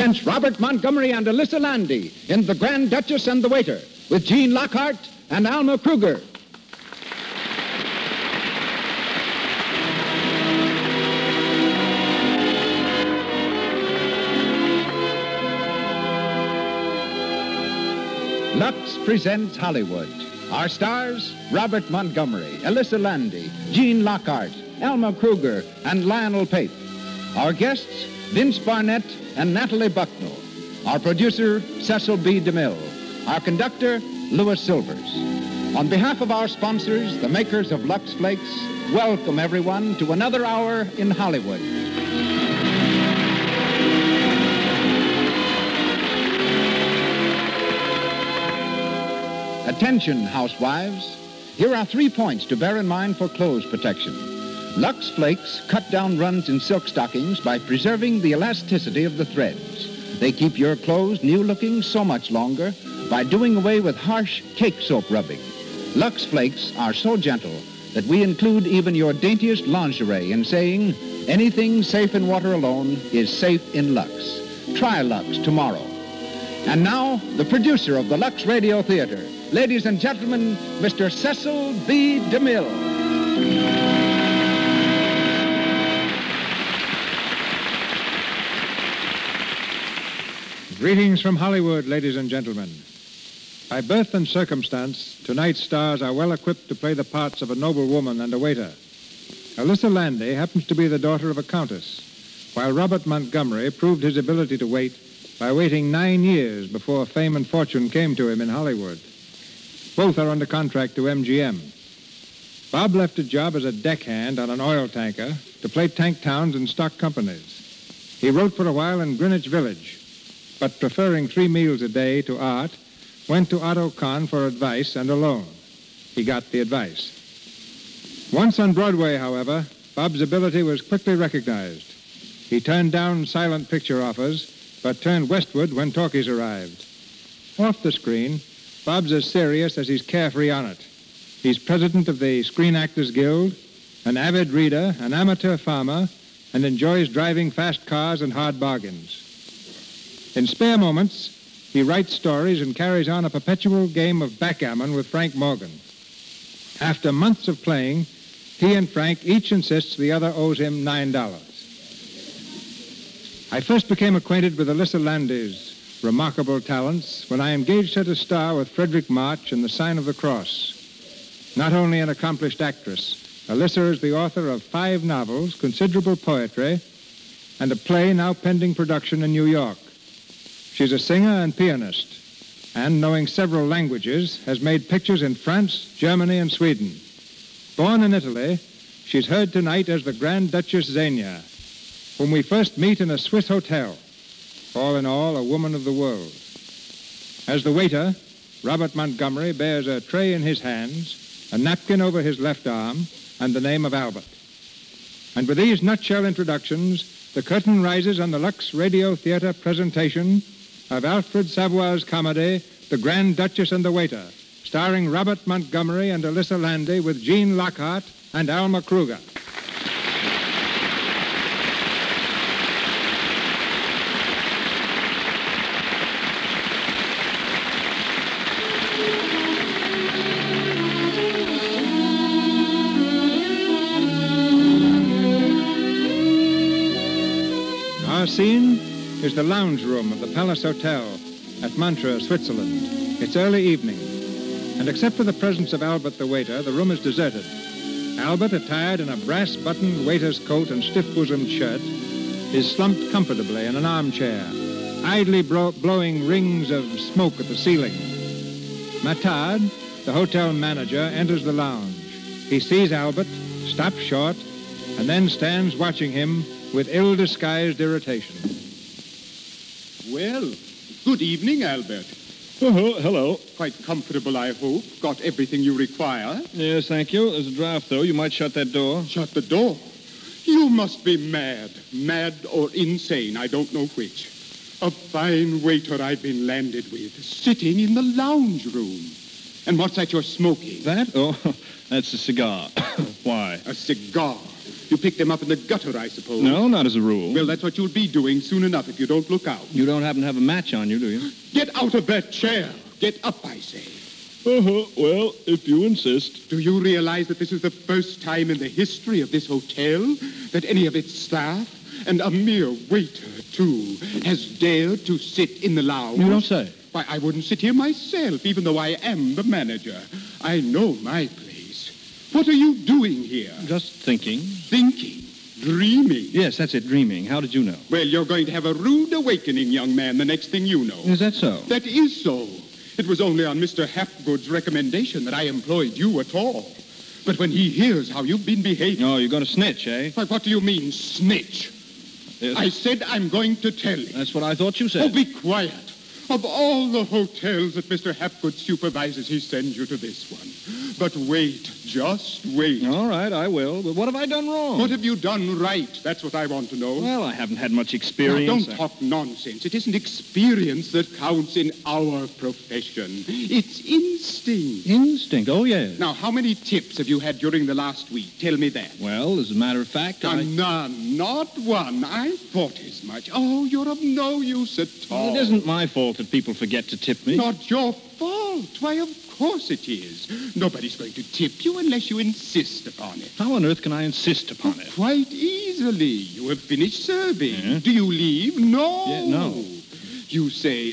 Hence Robert Montgomery and Alyssa Landy in The Grand Duchess and the Waiter with Jean Lockhart and Alma Kruger. Lux presents Hollywood. Our stars, Robert Montgomery, Alyssa Landy, Jean Lockhart, Alma Kruger, and Lionel Pape. Our guests, Vince Barnett and Natalie Bucknell. Our producer, Cecil B. DeMille. Our conductor, Louis Silvers. On behalf of our sponsors, the makers of Lux Flakes, welcome everyone to another hour in Hollywood. Attention, housewives. Here are 3 points to bear in mind for clothes protection. Lux Flakes cut down runs in silk stockings by preserving the elasticity of the threads. They keep your clothes new-looking so much longer by doing away with harsh cake soap rubbing. Lux Flakes are so gentle that we include even your daintiest lingerie in saying, anything safe in water alone is safe in Lux. Try Lux tomorrow. And now, the producer of the Lux Radio Theatre. Ladies and gentlemen, Mr. Cecil B. DeMille. Greetings from Hollywood, ladies and gentlemen. By birth and circumstance, tonight's stars are well equipped to play the parts of a noblewoman and a waiter. Alyssa Landy happens to be the daughter of a countess, while Robert Montgomery proved his ability to wait by waiting 9 years before fame and fortune came to him in Hollywood. Both are under contract to MGM. Bob left a job as a deckhand on an oil tanker to play tank towns and stock companies. He wrote for a while in Greenwich Village, but preferring 3 meals a day to art, went to Otto Kahn for advice and a loan. He got the advice. Once on Broadway, however, Bob's ability was quickly recognized. He turned down silent picture offers, but turned westward when talkies arrived. Off the screen, Bob's as serious as he's carefree on it. He's president of the Screen Actors Guild, an avid reader, an amateur farmer, and enjoys driving fast cars and hard bargains. In spare moments, he writes stories and carries on a perpetual game of backgammon with Frank Morgan. After months of playing, he and Frank each insists the other owes him $9. I first became acquainted with Alyssa Landy's remarkable talents when I engaged her to star with Frederick March in The Sign of the Cross. Not only an accomplished actress, Alyssa is the author of 5 novels, considerable poetry, and a play now pending production in New York. She's a singer and pianist, and knowing several languages, has made pictures in France, Germany, and Sweden. Born in Italy, she's heard tonight as the Grand Duchess Zenda, whom we first meet in a Swiss hotel. All in all, a woman of the world. As the waiter, Robert Montgomery bears a tray in his hands, a napkin over his left arm, and the name of Albert. And with these nutshell introductions, the curtain rises on the Lux Radio Theatre presentation of Alfred Savoy's comedy, The Grand Duchess and the Waiter, starring Robert Montgomery and Alyssa Landy with Jean Lockhart and Alma Kruger. Our scene is the lounge room of the Palace Hotel at Montreux, Switzerland. It's early evening, and except for the presence of Albert the waiter, the room is deserted. Albert, attired in a brass-buttoned waiter's coat and stiff-bosomed shirt, is slumped comfortably in an armchair, idly blowing rings of smoke at the ceiling. Matard, the hotel manager, enters the lounge. He sees Albert, stops short, and then stands watching him with ill-disguised irritation. Well, good evening, Albert. Oh, hello. Quite comfortable, I hope. Got everything you require? Yes, thank you. There's a draft, though. You might shut that door. Shut the door? You must be mad. Mad or insane, I don't know which. A fine waiter I've been landed with, sitting in the lounge room. And what's that you're smoking? That? Oh, that's a cigar. Why? A cigar? You picked them up in the gutter, I suppose. No, not as a rule. Well, that's what you'll be doing soon enough if you don't look out. You don't happen to have a match on you, do you? Get out of that chair. Get up, I say. Well, if you insist. Do you realize that this is the first time in the history of this hotel that any of its staff, and a mere waiter, too, has dared to sit in the lounge? You don't say. Why, I wouldn't sit here myself, even though I am the manager. I know my place. What are you doing here? Just thinking. Thinking. Dreaming. Yes, that's it, dreaming. How did you know? Well, you're going to have a rude awakening, young man, the next thing you know. Is that so? That is so. It was only on Mr. Hapgood's recommendation that I employed you at all. But when he hears how you've been behaving... Oh, you're going to snitch, eh? Why, what do you mean, snitch? Yes. I said I'm going to tell you. That's what I thought you said. Oh, be quiet. Of all the hotels that Mr. Hapgood supervises, he sends you to this one. But wait, just wait. All right, I will. But what have I done wrong? What have you done right? That's what I want to know. Well, I haven't had much experience. Now, don't talk nonsense. It isn't experience that counts in our profession. It's instinct. Instinct? Oh, yes. Now, how many tips have you had during the last week? Tell me that. Well, as a matter of fact, None. Not one. I thought as much. Oh, you're of no use at all. Well, it isn't my fault that people forget to tip me. Not your fault. Why, of course it is. Nobody's going to tip you unless you insist upon it. How on earth can I insist upon it? Quite easily. You have finished serving. Yeah. Do you leave? No. Yeah, no. You say,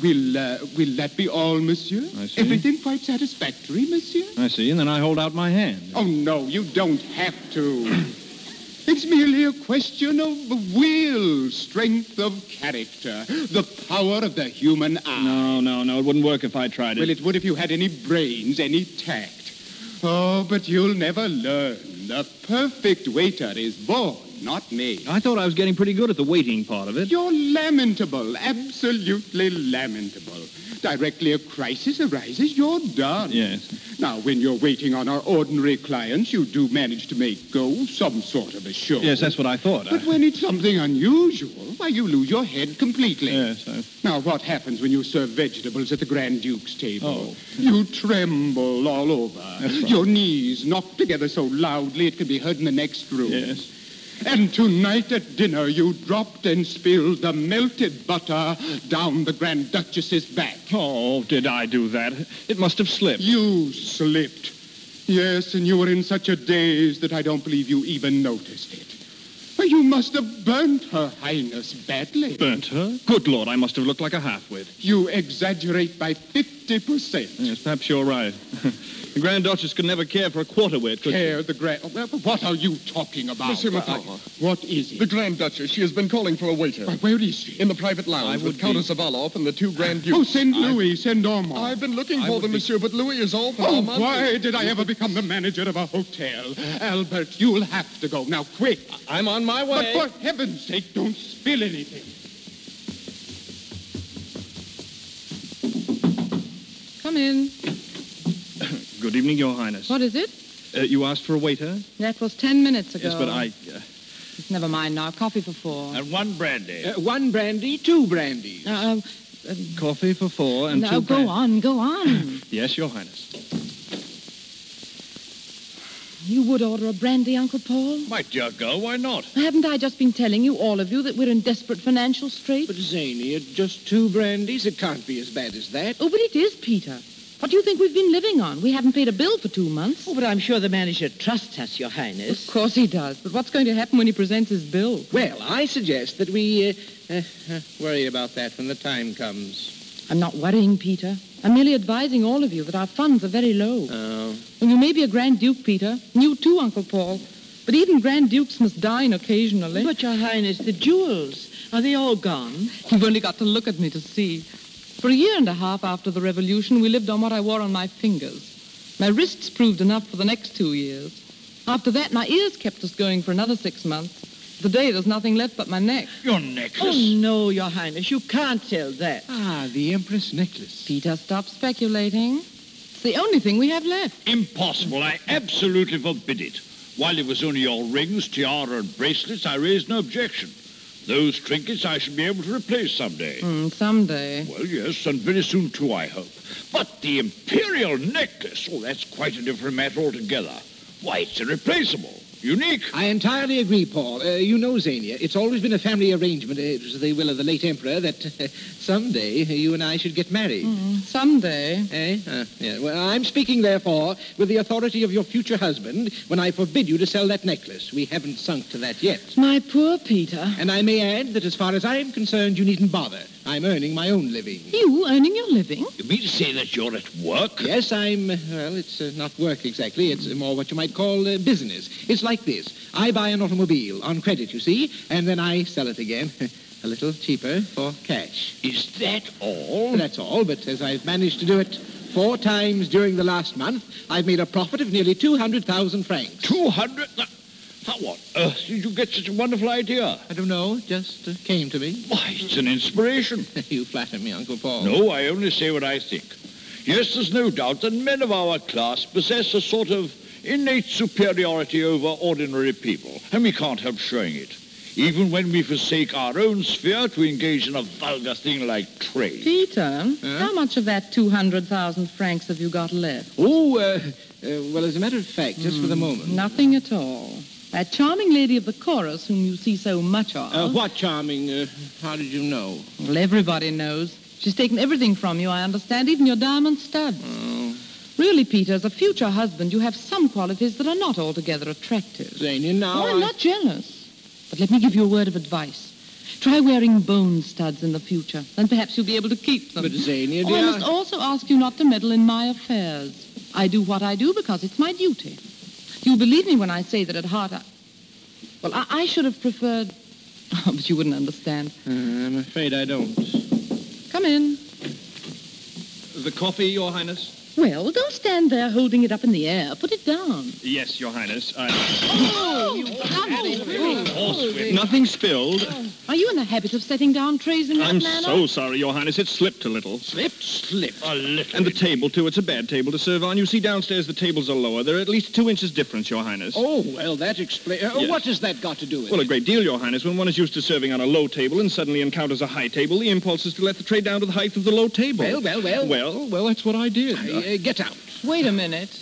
will that be all, monsieur? I see. Everything quite satisfactory, monsieur? I see, and then I hold out my hand. Oh, no, you don't have to. It's merely a question of will, strength of character, the power of the human eye. No, it wouldn't work if I tried it. Well, it would if you had any brains, any tact. Oh, but you'll never learn. The perfect waiter is born, not made. I thought I was getting pretty good at the waiting part of it. You're lamentable, absolutely lamentable. Directly a crisis arises, you're done. Yes. Now, when you're waiting on our ordinary clients, you do manage to make go some sort of a show. Yes, that's what I thought. But when it's something unusual, why, you lose your head completely. Yes. Now, what happens when you serve vegetables at the Grand Duke's table? Oh. You tremble all over. That's right. Your knees knock together so loudly it can be heard in the next room. Yes. And tonight at dinner, you dropped and spilled the melted butter down the Grand Duchess's back. Oh, did I do that? It must have slipped. You slipped. Yes, and you were in such a daze that I don't believe you even noticed it. Well, you must have burnt Her Highness badly. Burnt her? Good Lord, I must have looked like a half-wit. You exaggerate by 50%. Yes, perhaps you're right. The Grand Duchess could never care for a quarter-wit, could Care the Grand... What are you talking about? Monsieur Macabre. What is it? The Grand Duchess. She has been calling for a waiter. Why, where is she? In the private lounge with Countess Zavaloff and the two Grand Dukes. Oh, send Louis, send Ormond. I've been looking for them, monsieur, but Louis is off. Oh, why did I ever become the manager of a hotel? Albert, you'll have to go. Now, quick. I'm on my way. But for heaven's sake, don't spill anything. Come in. Good evening, Your Highness. What is it? You asked for a waiter? That was 10 minutes ago. Yes, but I... Never mind now. Coffee for 4. And one brandy. One brandy, two brandies. Coffee for 4 and no, 2 go on. Yes, Your Highness. You would order a brandy, Uncle Paul? My dear girl, why not? Haven't I just been telling you, all of you, that we're in desperate financial straits? But, Zany, just 2 brandies? It can't be as bad as that. Oh, but it is, Peter. What do you think we've been living on? We haven't paid a bill for 2 months. Oh, but I'm sure the manager trusts us, Your Highness. Of course he does. But what's going to happen when he presents his bill? Well, I suggest that we worry about that when the time comes. I'm not worrying, Peter. I'm merely advising all of you that our funds are very low. Oh. Well, you may be a Grand Duke, Peter. And you too, Uncle Paul. But even Grand Dukes must dine occasionally. But, Your Highness, the jewels, are they all gone? You've only got to look at me to see. For a year and a half after the revolution, we lived on what I wore on my fingers. My wrists proved enough for the next 2 years. After that, my ears kept us going for another 6 months. Today, there's nothing left but my neck. Your necklace? Oh, no, Your Highness, you can't tell that. Ah, the Empress necklace. Peter, stop speculating. It's the only thing we have left. Impossible. I absolutely forbid it. While it was only your rings, tiara, and bracelets, I raised no objection. Those trinkets I shall be able to replace someday. Someday. Well, yes, and very soon, too, I hope. But the imperial necklace, that's quite a different matter altogether. Why, it's irreplaceable. Unique. I entirely agree, Paul. You know, Xenia, it's always been a family arrangement, it was the will of the late emperor, that someday you and I should get married. Someday. Eh? Yeah. Well, I'm speaking, therefore, with the authority of your future husband when I forbid you to sell that necklace. We haven't sunk to that yet. My poor Peter. And I may add that as far as I'm concerned, you needn't bother. I'm earning my own living. You earning your living? You mean to say that you're at work? Yes, well, it's not work exactly. It's more what you might call business. It's like this. I buy an automobile on credit, you see, and then I sell it again. A little cheaper for cash. Is that all? That's all, but as I've managed to do it 4 times during the last month, I've made a profit of nearly 200,000 francs. 200? How on earth did you get such a wonderful idea? I don't know, just came to me. Why, it's an inspiration. You flatter me, Uncle Paul. No, I only say what I think. Yes, there's no doubt that men of our class possess a sort of innate superiority over ordinary people, and we can't help showing it, even when we forsake our own sphere to engage in a vulgar thing like trade. Peter, how much of that 200,000 francs have you got left? Oh, well, as a matter of fact, just for the moment. Nothing at all. That charming lady of the chorus whom you see so much of. What charming? How did you know? Well, everybody knows. She's taken everything from you, I understand, even your diamond studs. Oh. Really, Peter, as a future husband, you have some qualities that are not altogether attractive. Xenia, now I'm not jealous. But let me give you a word of advice. Try wearing bone studs in the future, then perhaps you'll be able to keep them. But, Xenia, I dear... must also ask you not to meddle in my affairs. I do what I do because it's my duty. You believe me when I say that at heart I should have preferred... Oh, but you wouldn't understand. I'm afraid I don't. Come in. The coffee, Your Highness? Well, don't stand there holding it up in the air. Put it down. Yes, Your Highness. Oh, you bloody... Nothing spilled. Are you in the habit of setting down trays in that I'm manner? so sorry, Your Highness. It slipped a little. Slipped? A little. And the table, too. It's a bad table to serve on. You see, downstairs the tables are lower. There are at least 2 inches difference, Your Highness. Oh, well, that explains... Yes. What has that got to do with it? Well, a great deal, Your Highness. When one is used to serving on a low table and suddenly encounters a high table, the impulse is to let the tray down to the height of the low table. Well, that's what I did. Get out. Wait a minute.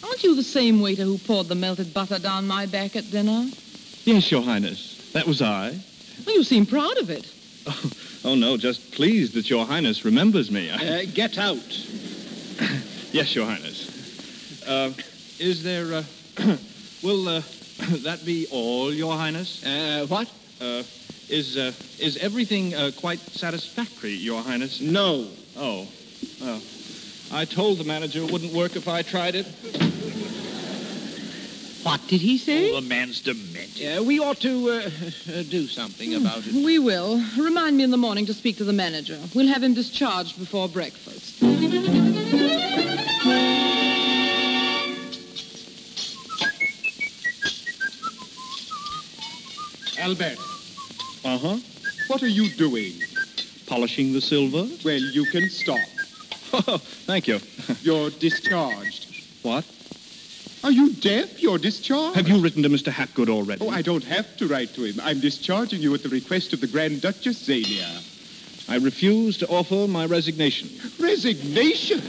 Aren't you the same waiter who poured the melted butter down my back at dinner? Yes, Your Highness. That was I. Well, you seem proud of it. Oh, no, just pleased that Your Highness remembers me. Get out. Yes, Your Highness. Is there, will that be all, Your Highness? What? Is everything quite satisfactory, Your Highness? No. Oh, well, I told the manager it wouldn't work if I tried it. What did he say? Oh, the man's demented. We ought to do something about it. We will. Remind me in the morning to speak to the manager. We'll have him discharged before breakfast. Albert, Uh-huh. what are you doing? Polishing the silver? Well, you can stop. Oh, thank you. You're discharged. What? Are you deaf? You're discharged. Have you written to Mr. Hapgood already? Oh, I don't have to write to him. I'm discharging you at the request of the Grand Duchess Zenia. I refuse to offer my resignation. Resignation?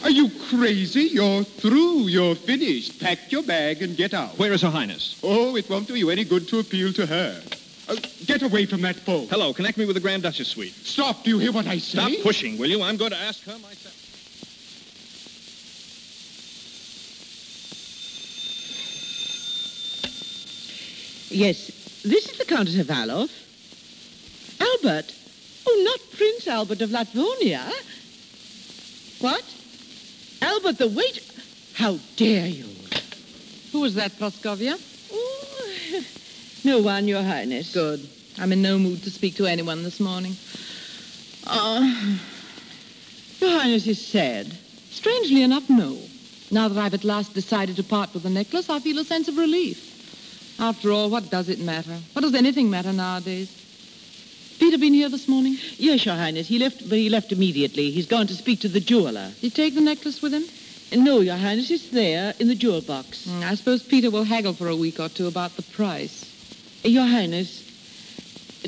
Are you crazy? You're through. You're finished. Pack your bag and get out. Where is Her Highness? Oh, it won't do you any good to appeal to her. Get away from that phone. Hello, connect me with the Grand Duchess suite. Stop. Do you hear what I say? Stop pushing, will you? I'm going to ask her myself. Yes, this is the Countess of Alof. Albert? Oh, not Prince Albert of Latvonia. What? Albert the waiter? How dare you? Who is that, Praskovia? Oh, no one, Your Highness. Good. I'm in no mood to speak to anyone this morning. Your Highness is sad. Strangely enough, no. Now that I've at last decided to part with the necklace, I feel a sense of relief. After all, what does it matter? What does anything matter nowadays? Peter been here this morning? Yes, Your Highness. He left immediately. He's gone to speak to the jeweler. Did he take the necklace with him? No, Your Highness. It's there in the jewel box. I suppose Peter will haggle for a week or two about the price. Your Highness,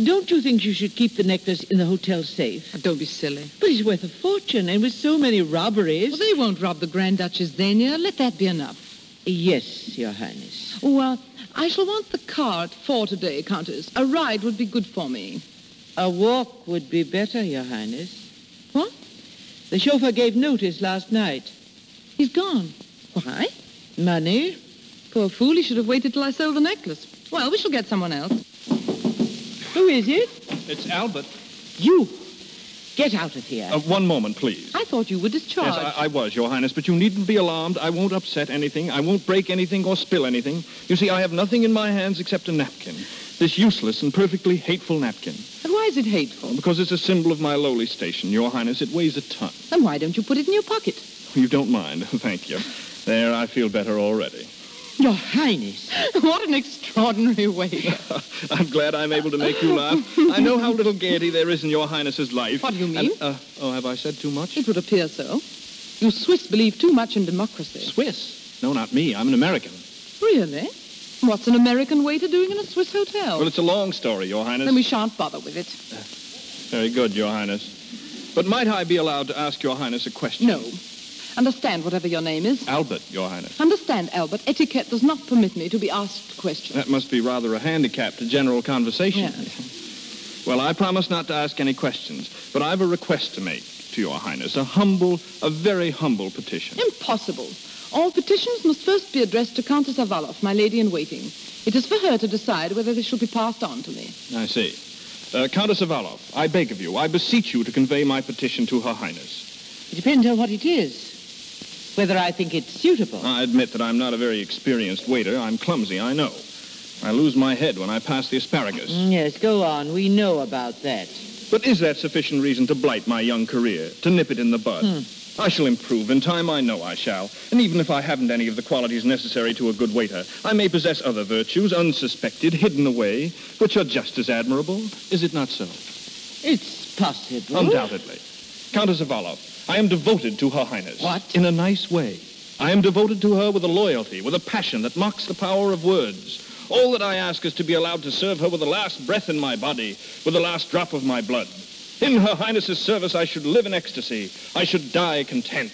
don't you think you should keep the necklace in the hotel safe? Don't be silly. But it's worth a fortune, and with so many robberies... Well, they won't rob the Grand Duchess Zenia. Let that be enough. Yes, Your Highness. Oh, I shall want the car at 4 today, Countess. A ride would be good for me. A walk would be better, Your Highness. What? The chauffeur gave notice last night. He's gone. Why? Money? Poor fool, he should have waited till I sold the necklace. Well, we shall get someone else. Who is it? It's Albert. You. Get out of here. One moment, please. I thought you were discharged. Yes, I was, Your Highness, but you needn't be alarmed. I won't upset anything. I won't break anything or spill anything. You see, I have nothing in my hands except a napkin. This useless and perfectly hateful napkin. But why is it hateful? Because it's a symbol of my lowly station, Your Highness. It weighs a ton. Then why don't you put it in your pocket? You don't mind. Thank you. There, I feel better already. Your Highness. What an extraordinary way. I'm glad I'm able to make you laugh. I know how little gaiety there is in Your Highness's life. What do you mean? Have I said too much? It would appear so. You Swiss believe too much in democracy. Swiss? No, not me. I'm an American. Really? What's an American waiter doing in a Swiss hotel? Well, it's a long story, Your Highness. Then we shan't bother with it. Very good, Your Highness. But might I be allowed to ask Your Highness a question? No. Understand whatever your name is. Albert, Your Highness. Understand, Albert. Etiquette does not permit me to be asked questions. That must be rather a handicap to general conversation. Yes. Well, I promise not to ask any questions, but I have a request to make to Your Highness. A very humble petition. Impossible. All petitions must first be addressed to Countess Avaloff, my lady-in-waiting. It is for her to decide whether they shall be passed on to me. I see. Countess Avaloff, I beg of you, I beseech you to convey my petition to Her Highness. It depends on what it is. Whether I think it's suitable. I admit that I'm not a very experienced waiter. I'm clumsy, I know. I lose my head when I pass the asparagus. Yes, go on. We know about that. But is that sufficient reason to blight my young career, to nip it in the bud? I shall improve. In time, I know I shall. And even if I haven't any of the qualities necessary to a good waiter, I may possess other virtues, unsuspected, hidden away, which are just as admirable. Is it not so? It's possible. Undoubtedly. Countess Avaloff, I am devoted to Her Highness. What? In a nice way. I am devoted to her with a loyalty, with a passion that mocks the power of words. All that I ask is to be allowed to serve her with the last breath in my body, with the last drop of my blood. In Her Highness's service, I should live in ecstasy. I should die content.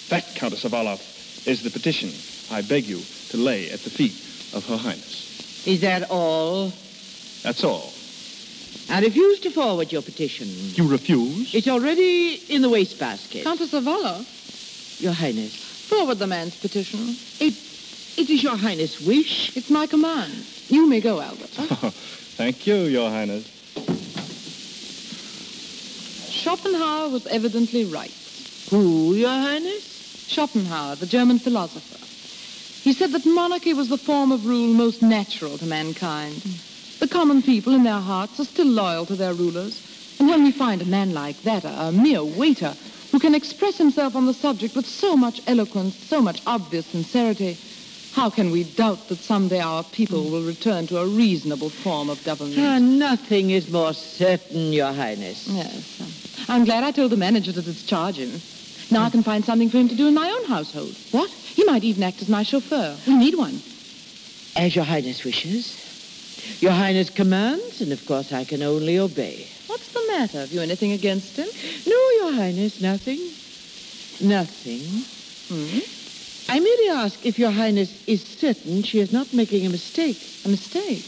That, Countess Avaloff, is the petition I beg you to lay at the feet of Her Highness. Is that all? That's all. I refuse to forward your petition. You refuse? It's already in the wastebasket. Countess Avaloff, Your Highness. forward the man's petition. It is Your Highness' wish. It's my command. You may go, Albert. Thank you, Your Highness. Schopenhauer was evidently right. Who, Your Highness? Schopenhauer, the German philosopher. He said that monarchy was the form of rule most natural to mankind. The common people in their hearts are still loyal to their rulers. And when we find a man like that, a mere waiter, who can express himself on the subject with so much eloquence, so much obvious sincerity, how can we doubt that someday our people will return to a reasonable form of government? Nothing is more certain, Your Highness. Yes. I'm glad I told the manager to discharge him. Now I can find something for him to do in my own household. What? He might even act as my chauffeur. We need one. As Your Highness wishes. Your Highness commands, and of course I can only obey. What's the matter? Have you anything against him? No, Your Highness, nothing. Nothing. I merely ask if Your Highness is certain she is not making a mistake. A mistake?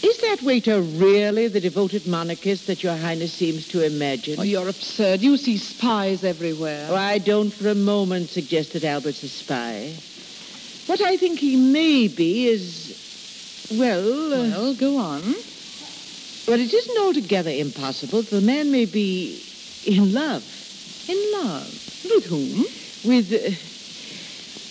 Is that waiter really the devoted monarchist that Your Highness seems to imagine? Oh, you're absurd. You see spies everywhere. Oh, I don't for a moment suggest that Albert's a spy. What I think he may be is, Well, go on. But it isn't altogether impossible. The man may be in love. In love? With whom?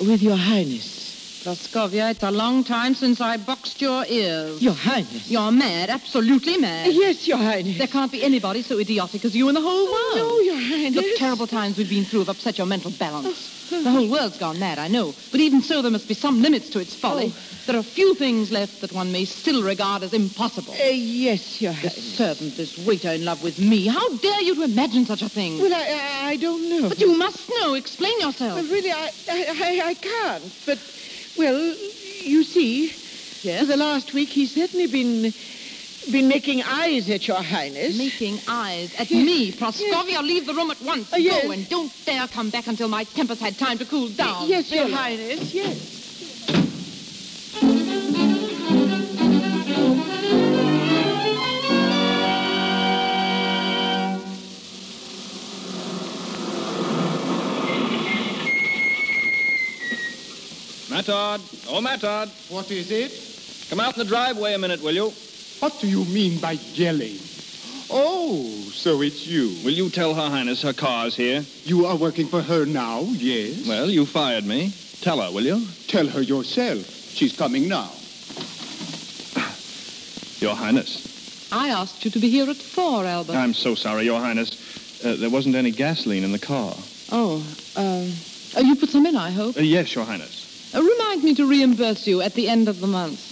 With Your Highness. Praskovia, it's a long time since I boxed your ears. Your Highness. You're mad, absolutely mad. Yes, Your Highness. There can't be anybody so idiotic as you in the whole world. No, Your Highness. The terrible times we've been through have upset your mental balance. The whole world's gone mad, I know. But even so, there must be some limits to its folly. There are few things left that one may still regard as impossible. Yes, Your Highness. This servant, this waiter in love with me. How dare you to imagine such a thing? Well, I don't know. But you must know. Explain yourself. Well, really, I can't. But, well, you see, Yes? for the last week he's certainly been making eyes at Your Highness. Making eyes at me. Praskovia, leave the room at once. Yes. Go, and don't dare come back until my temper's had time to cool down. Yes, Your Really. Highness, yes. Matard. Oh, Matard. What is it? Come out in the driveway a minute, will you? What do you mean by yelling? Oh, so it's you. Will you tell Her Highness her car's here? You are working for her now, yes? Well, you fired me. Tell her, will you? Tell her yourself. She's coming now. Your Highness. I asked you to be here at 4, Albert. I'm so sorry, Your Highness. There wasn't any gasoline in the car. You put some in, I hope? Yes, Your Highness. Remind me to reimburse you at the end of the month.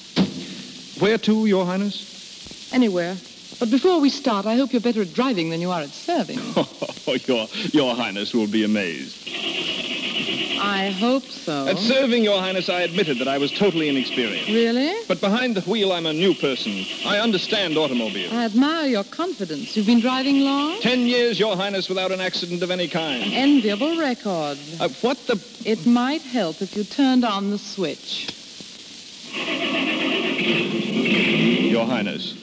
Where to, Your Highness? Anywhere. But before we start, I hope you're better at driving than you are at serving. Oh, Your Highness will be amazed. I hope so. At serving, Your Highness, I admitted that I was totally inexperienced. Really? But behind the wheel, I'm a new person. I understand automobiles. I admire your confidence. You've been driving long? 10 years, Your Highness, without an accident of any kind. Enviable record. What the... It might help if you turned on the switch. Your Highness.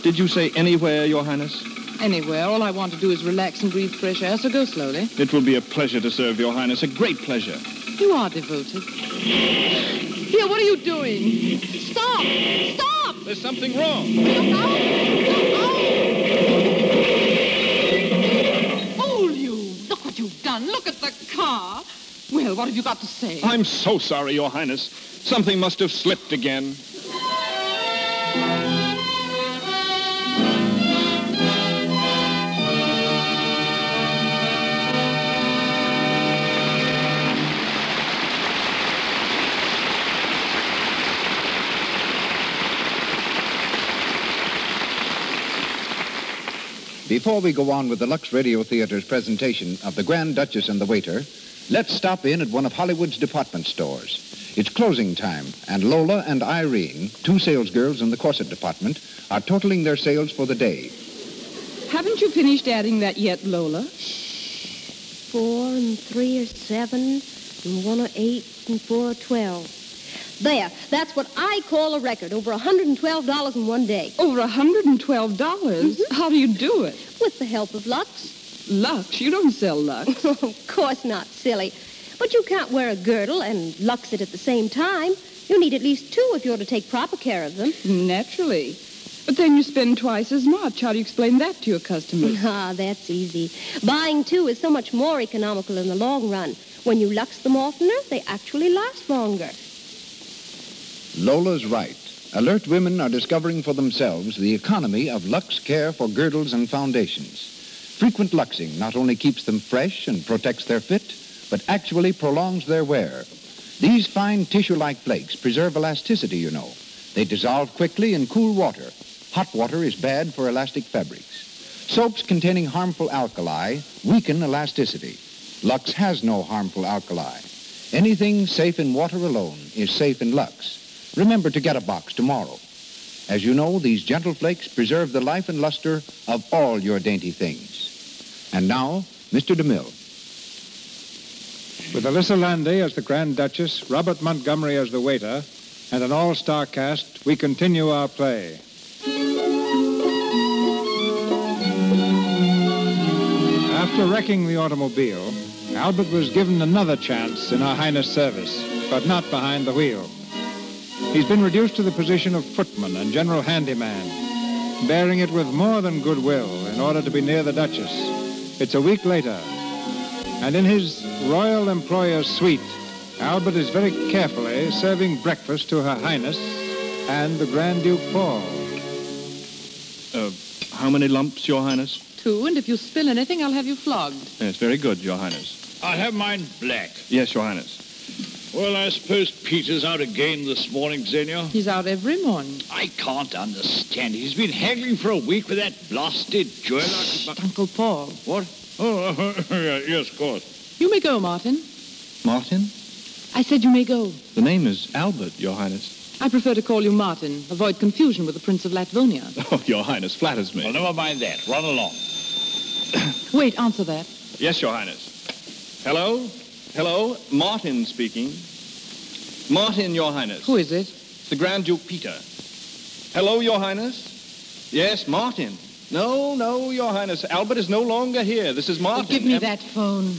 Did you say anywhere, Your Highness? Anywhere. All I want to do is relax and breathe fresh air, so go slowly. It will be a pleasure to serve, Your Highness. A great pleasure. You are devoted. Here, what are you doing? Stop! Stop! There's something wrong. Look out! Look out! Fool you! Look what you've done. Look at the car. Well, what have you got to say? I'm so sorry, Your Highness. Something must have slipped again. Before we go on with the Lux Radio Theatre's presentation of The Grand Duchess and the Waiter, let's stop in at one of Hollywood's department stores. It's closing time, and Lola and Irene, 2 salesgirls in the corset department, are totaling their sales for the day. Haven't you finished adding that yet, Lola? 4 and 3 are 7, and 1 are 8, and 4 are 12. There, that's what I call a record. Over $112 in one day. Over $112? Mm-hmm. How do you do it? With the help of Lux. Lux? You don't sell Lux. Of course not, silly. But you can't wear a girdle and Lux it at the same time. You need at least 2 if you're to take proper care of them. Naturally. But then you spend twice as much. How do you explain that to your customers? Ah, that's easy. Buying 2 is so much more economical in the long run. When you Lux them oftener, they actually last longer. Lola's right. Alert women are discovering for themselves the economy of Lux care for girdles and foundations. Frequent Luxing not only keeps them fresh and protects their fit, but actually prolongs their wear. These fine tissue-like flakes preserve elasticity, you know. They dissolve quickly in cool water. Hot water is bad for elastic fabrics. Soaps containing harmful alkali weaken elasticity. Lux has no harmful alkali. Anything safe in water alone is safe in Lux. Remember to get a box tomorrow. As you know, these gentle flakes preserve the life and luster of all your dainty things. And now, Mr. DeMille. With Alyssa Landay as the Grand Duchess, Robert Montgomery as the waiter, and an all-star cast, we continue our play. After wrecking the automobile, Albert was given another chance in Her Highness' service, but not behind the wheel. He's been reduced to the position of footman and general handyman, bearing it with more than goodwill in order to be near the Duchess. It's a week later, and in his royal employer's suite, Albert is very carefully serving breakfast to Her Highness and the Grand Duke Paul. How many lumps, Your Highness? 2, and if you spill anything, I'll have you flogged. Yes, very good, Your Highness. I'll have mine black. Yes, Your Highness. Well, I suppose Peter's out again this morning, Xenia. He's out every morning. I can't understand. He's been haggling for a week with that blasted jeweler. Uncle Paul. What? Oh, yes, of course. You may go, Martin. Martin? I said you may go. The name is Albert, Your Highness. I prefer to call you Martin. Avoid confusion with the Prince of Latvonia. Oh, Your Highness flatters me. Well, never mind that. Run along. Wait, answer that. Yes, Your Highness. Hello? Hello? Martin speaking. Martin, Your Highness. Who is it? The Grand Duke Peter. Hello, Your Highness? Yes, Martin. No, Your Highness. Albert is no longer here. This is Martin. Oh, give me that phone.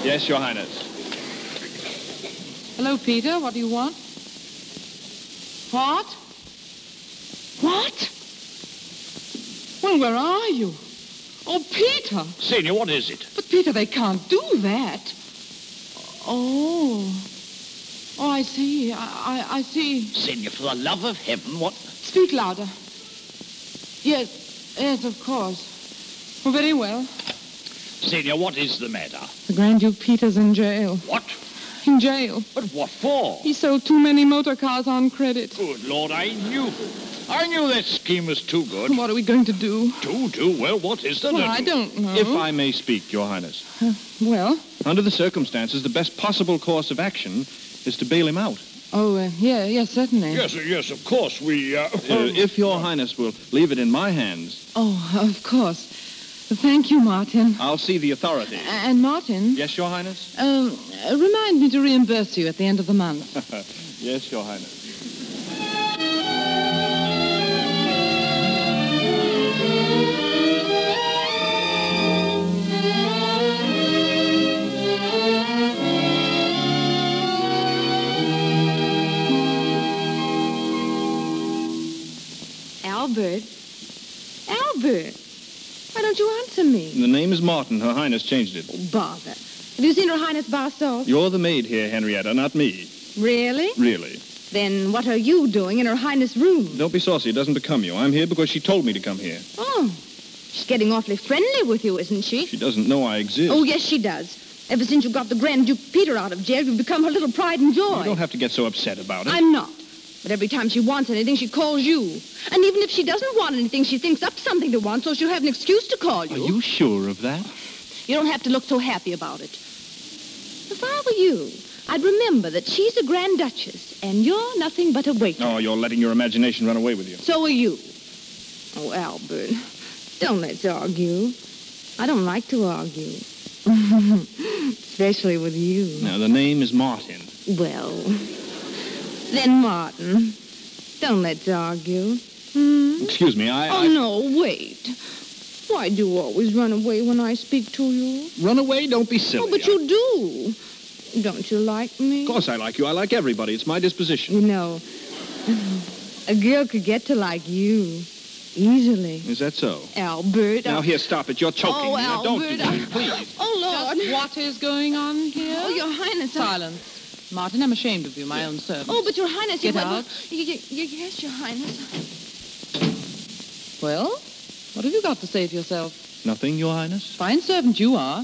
Yes, Your Highness. Hello, Peter. What do you want? What? What? Well, where are you? Oh, Peter. Senior, what is it? But, Peter, they can't do that. Oh. Oh, I see. I see. Senior, for the love of heaven, what? Speak louder. Yes, of course. Oh, very well. Senior, what is the matter? The Grand Duke Peter's in jail. What? In jail. But what for? He sold too many motor cars on credit. Good Lord, I knew that scheme was too good. What are we going to do? Do? Well, what is there to do? I don't know. If I may speak, Your Highness. Well? Under the circumstances, the best possible course of action is to bail him out. Oh, yes, certainly. Yes, of course, we, If Your Highness will leave it in my hands. Oh, of course. Thank you, Martin. I'll see the authorities. And Martin? Yes, Your Highness? Remind me to reimburse you at the end of the month. Yes, Your Highness. Albert, why don't you answer me? The name is Martin. Her Highness changed it. Oh, bother. Have you seen Her Highness Barstow? You're the maid here, Henrietta, not me. Really? Really. Then what are you doing in Her Highness' room? Don't be saucy. It doesn't become you. I'm here because she told me to come here. Oh, she's getting awfully friendly with you, isn't she? She doesn't know I exist. Oh, yes, she does. Ever since you got the Grand Duke Peter out of jail, you've become her little pride and joy. You don't have to get so upset about it. I'm not. But every time she wants anything, she calls you. And even if she doesn't want anything, she thinks up something to want, so she'll have an excuse to call you. Are you sure of that? You don't have to look so happy about it. If I were you, I'd remember that she's a Grand Duchess, and you're nothing but a waiter. Oh, you're letting your imagination run away with you. So are you. Oh, Albert, don't let's argue. I don't like to argue. Especially with you. Now, the name is Martin. Well, then, Martin, don't let's argue. Excuse me, Oh, no, wait. Why do you always run away when I speak to you? Run away? Don't be silly. Oh, but you do. Don't you like me? Of course I like you. I like everybody. It's my disposition. You know, a girl could get to like you easily. Is that so? Albert. Now, here, stop it. You're choking me. Now, don't do that, please. Oh, Lord. Just what is going on here? Oh, Your Highness. Silence. Martin, I'm ashamed of you, my own servant. Oh, but Your Highness... Get out. Yes, Your Highness. Well, what have you got to say for yourself? Nothing, Your Highness. Fine servant you are.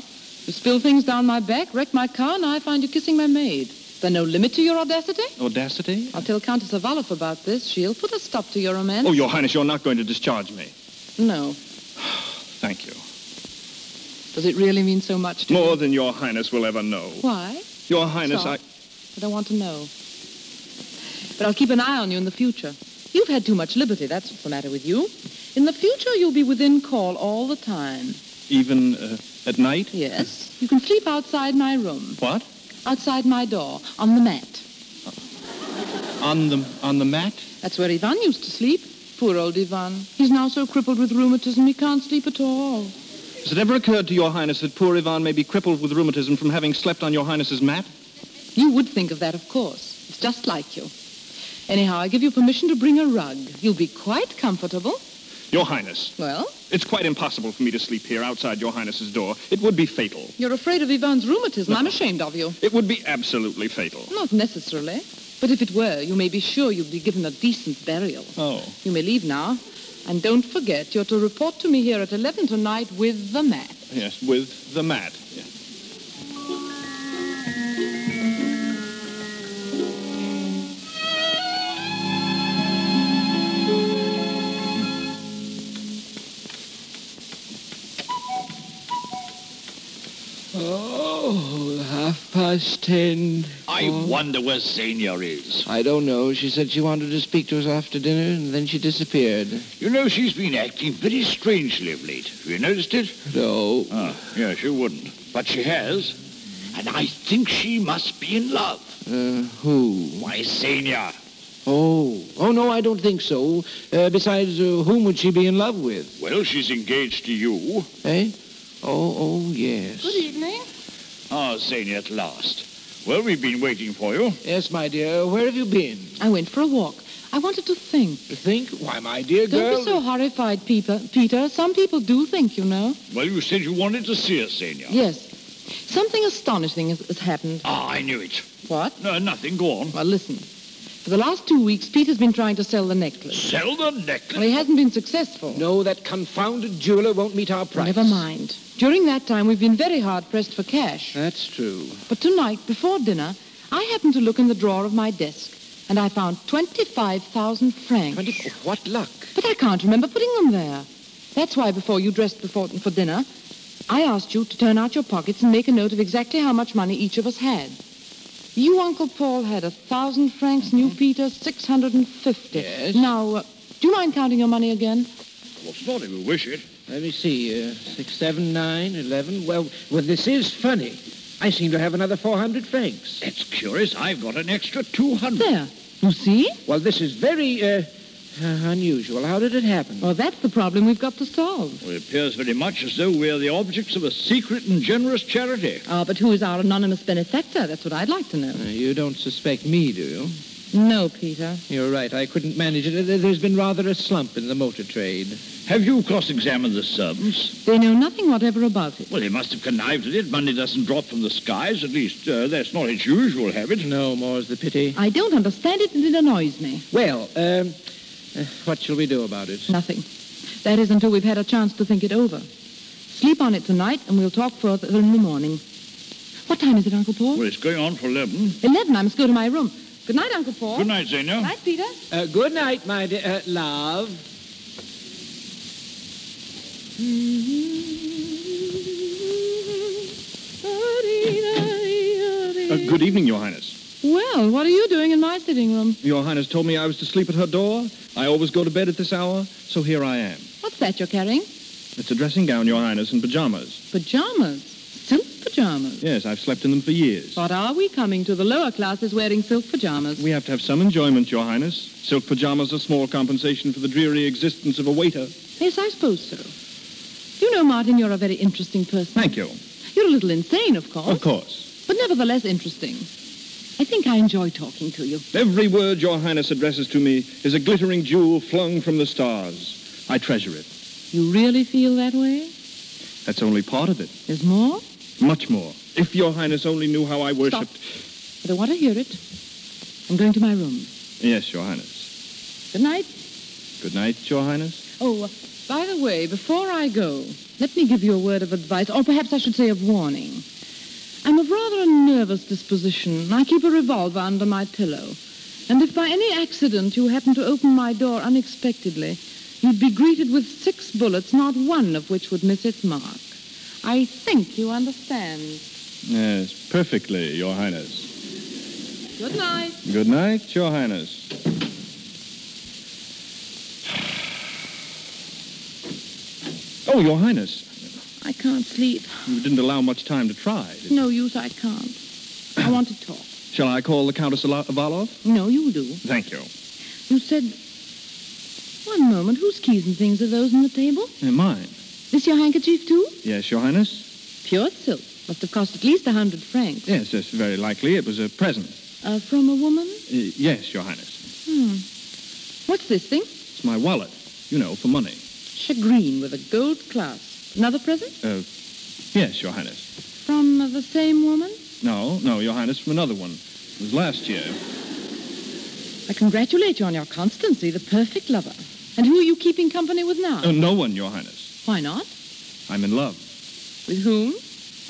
You spill things down my back, wreck my car, and I find you kissing my maid. Is there no limit to your audacity? Audacity? I'll tell Countess Zavaloff about this. She'll put a stop to your romance. Oh, Your Highness, you're not going to discharge me. No. Thank you. Does it really mean so much to you? More than Your Highness will ever know. Why? Your Highness, Stop. I don't want to know. But I'll keep an eye on you in the future. You've had too much liberty. That's what's the matter with you. In the future, you'll be within call all the time. Even at night? Yes. You can sleep outside my room. What? Outside my door, on the mat. On the mat? That's where Ivan used to sleep. Poor old Ivan. He's now so crippled with rheumatism he can't sleep at all. Has it ever occurred to Your Highness that poor Ivan may be crippled with rheumatism from having slept on Your Highness's mat? You would think of that, of course. It's just like you. Anyhow, I give you permission to bring a rug. You'll be quite comfortable. Your Highness. Well? It's quite impossible for me to sleep here outside Your Highness's door. It would be fatal. You're afraid of Ivan's rheumatism. No. I'm ashamed of you. It would be absolutely fatal. Not necessarily. But if it were, you may be sure you'd be given a decent burial. Oh. You may leave now. And don't forget, you're to report to me here at 11 tonight with the mat. Yes, with the mat. Yes. Oh, 10:30. I wonder where Senior is. I don't know. She said she wanted to speak to us after dinner, and then she disappeared. You know, she's been acting very strangely of late. Have you noticed it? No. Ah, yes, you wouldn't. But she has. And I think she must be in love. Who? Why, Senior. Oh, no, I don't think so. Besides, whom would she be in love with? Well, she's engaged to you. Eh? Oh, yes. Good evening. Ah, Senior, at last. Well, we've been waiting for you. Yes, my dear. Where have you been? I went for a walk. I wanted to think. To think? Why, my dear girl... Don't be so horrified, Peter. Some people do think, you know. Well, you said you wanted to see us, Senior. Yes. Something astonishing has happened. Ah, I knew it. What? No, nothing. Go on. Well, listen. For the last 2 weeks, Peter's been trying to sell the necklace. Sell the necklace? Well, he hasn't been successful. No, that confounded jeweler won't meet our price. Never mind. During that time, we've been very hard-pressed for cash. That's true. But tonight, before dinner, I happened to look in the drawer of my desk, and I found 25,000 francs. What luck. But I can't remember putting them there. That's why before you dressed for dinner, I asked you to turn out your pockets and make a note of exactly how much money each of us had. You, Uncle Paul, had 1,000 francs, and you, Peter, 650. Yes. Now, do you mind counting your money again? What's not if you wish it? Let me see. 6, 7, 9, 11. Well, this is funny. I seem to have another 400 francs. That's curious. I've got an extra 200. There. You see? Well, this is very, unusual. How did it happen? Well, that's the problem we've got to solve. Well, it appears very much as though we're the objects of a secret and generous charity. Ah, but who is our anonymous benefactor? That's what I'd like to know. You don't suspect me, do you? No, Peter. You're right. I couldn't manage it. There's been rather a slump in the motor trade. Have you cross-examined the servants? They know nothing whatever about it. Well, they must have connived at it. Money doesn't drop from the skies. At least, that's not its usual habit. No, more's the pity. I don't understand it, and it annoys me. Well, what shall we do about it? Nothing. That is until we've had a chance to think it over. Sleep on it tonight, and we'll talk further in the morning. What time is it, Uncle Paul? Well, it's going on for 11. 11? I must go to my room. Good night, Uncle Paul. Good night, Zena. Good night, Peter. Good night, my dear love. Good evening, Your Highness. Well, what are you doing in my sitting room? Your Highness told me I was to sleep at her door. I always go to bed at this hour, so here I am. What's that you're carrying? It's a dressing gown, Your Highness, and pajamas. Pajamas? Silk pajamas? Yes, I've slept in them for years. What are we coming to? The lower classes wearing silk pajamas. We have to have some enjoyment, Your Highness. Silk pajamas are small compensation for the dreary existence of a waiter. Yes, I suppose so. You know, Martin, you're a very interesting person. Thank you. You're a little insane, of course. Of course. But nevertheless interesting. I think I enjoy talking to you. Every word Your Highness addresses to me is a glittering jewel flung from the stars. I treasure it. You really feel that way? That's only part of it. There's more? Much more. If Your Highness only knew how I worshipped... Stop. I don't want to hear it. I'm going to my room. Yes, Your Highness. Good night. Good night, Your Highness. Oh, by the way, before I go, let me give you a word of advice, or perhaps I should say of warning. I'm of rather a nervous disposition. I keep a revolver under my pillow. And if by any accident you happen to open my door unexpectedly, you'd be greeted with 6 bullets, not one of which would miss its mark. I think you understand. Yes, perfectly, Your Highness. Good night. Good night, Your Highness. Oh, Your Highness. I can't sleep. You didn't allow much time to try, did you? No use, I can't. I want to talk. Shall I call the Countess Avalov? No, you do. Thank you. You said... One moment, whose keys and things are those on the table? They're mine. This your handkerchief, too? Yes, Your Highness. Pure silk. Must have cost at least 100 francs. Yes, that's very likely. It was a present. From a woman? Yes, Your Highness. What's this thing? It's my wallet. You know, for money. Shagreen with a gold clasp. Another present? Yes, Your Highness. From the same woman? No, Your Highness, from another one. It was last year. I congratulate you on your constancy, the perfect lover. And who are you keeping company with now? No one, Your Highness. Why not? I'm in love. With whom?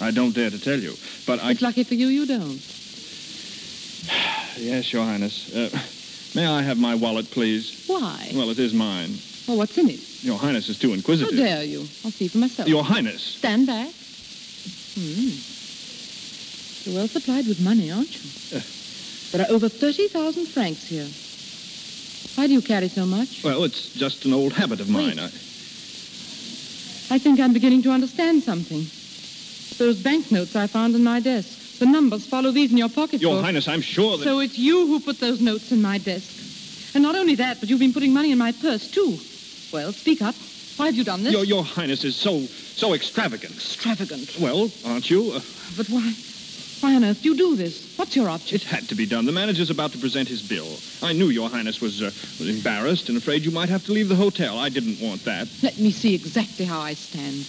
I don't dare to tell you, but It's lucky for you, you don't. Yes, Your Highness. May I have my wallet, please? Why? Well, it is mine. Well, what's in it? Your Highness is too inquisitive. How dare you? I'll see for myself. Your Highness. Stand back. You're well supplied with money, aren't you? There are over 30,000 francs here. Why do you carry so much? Well, it's just an old habit of mine. I think I'm beginning to understand something. Those banknotes I found in my desk. The numbers follow these in your pocketbook. Your Highness, I'm sure that... So it's you who put those notes in my desk. And not only that, but you've been putting money in my purse, too. Well, speak up. Why have you done this? Your Highness is so extravagant. Extravagant? Well, aren't you? But why? Why on earth do you do this? What's your object? It had to be done. The manager's about to present his bill. I knew Your Highness was embarrassed and afraid you might have to leave the hotel. I didn't want that. Let me see exactly how I stand.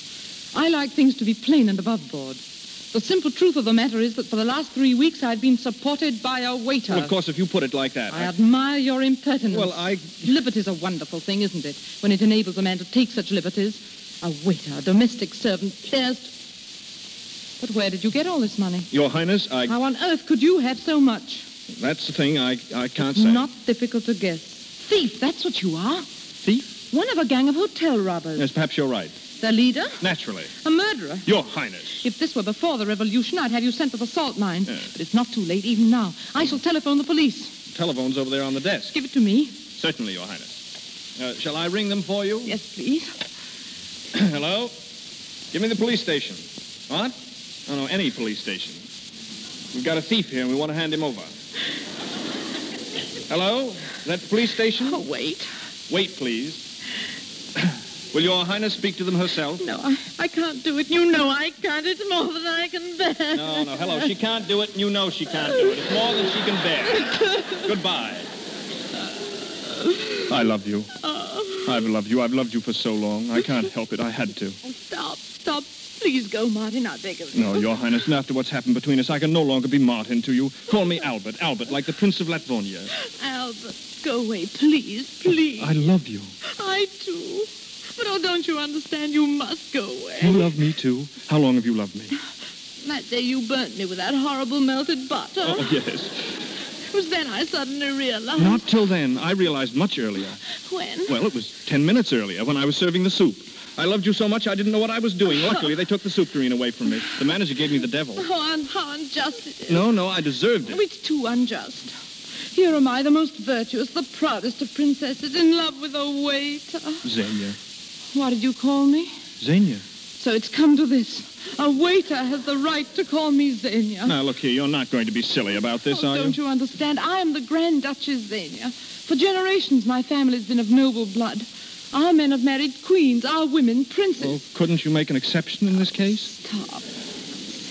I like things to be plain and above board. The simple truth of the matter is that for the last 3 weeks I've been supported by a waiter. Well, of course, if you put it like that. I admire your impertinence. Well, Liberty's a wonderful thing, isn't it? When it enables a man to take such liberties. A waiter, a domestic servant, But where did you get all this money? Your Highness, How on earth could you have so much? That's the thing I can't It's say. not difficult to guess. Thief, that's what you are. Thief? One of a gang of hotel robbers. Yes, perhaps you're right. Their leader? Naturally. A murderer? Your Highness. If this were before the revolution, I'd have you sent to the salt mine. Yes. But it's not too late, even now. I shall telephone the police. Telephone's over there on the desk. Give it to me. Certainly, Your Highness. Shall I ring them for you? Yes, please. Hello? Give me the police station. What? Oh, no, any police station. We've got a thief here and we want to hand him over. Hello? Is that the police station? Oh, wait. Wait, please. Will Your Highness speak to them herself? No, I can't do it. You know I can't. It's more than I can bear. No, hello. She can't do it, and you know she can't do it. It's more than she can bear. Goodbye. I love you. I've loved you. I've loved you for so long. I can't help it. I had to. Oh, stop. Please go, Martin. I beg of you. No, Your Highness, and after what's happened between us, I can no longer be Martin to you. Call me Albert, like the Prince of Latvonia. Albert, go away, please, please. I love you. I too. But don't you understand? You must go away. You love me, too? How long have you loved me? That day you burnt me with that horrible melted butter. Oh, yes. It was then I suddenly realized. Not till then. I realized much earlier. When? Well, it was 10 minutes earlier when I was serving the soup. I loved you so much I didn't know what I was doing. Luckily, they took the soup tureen away from me. The manager gave me the devil. Oh, how unjust it is. No, I deserved it. Oh, it's too unjust. Here am I, the most virtuous, the proudest of princesses, in love with a waiter. Xenia. What did you call me? Xenia. So it's come to this. A waiter has the right to call me Xenia. Now, look here, you're not going to be silly about this, are you? Don't you understand? I am the Grand Duchess Xenia. For generations, my family's been of noble blood. Our men have married queens, our women princes. Well, couldn't you make an exception in this case?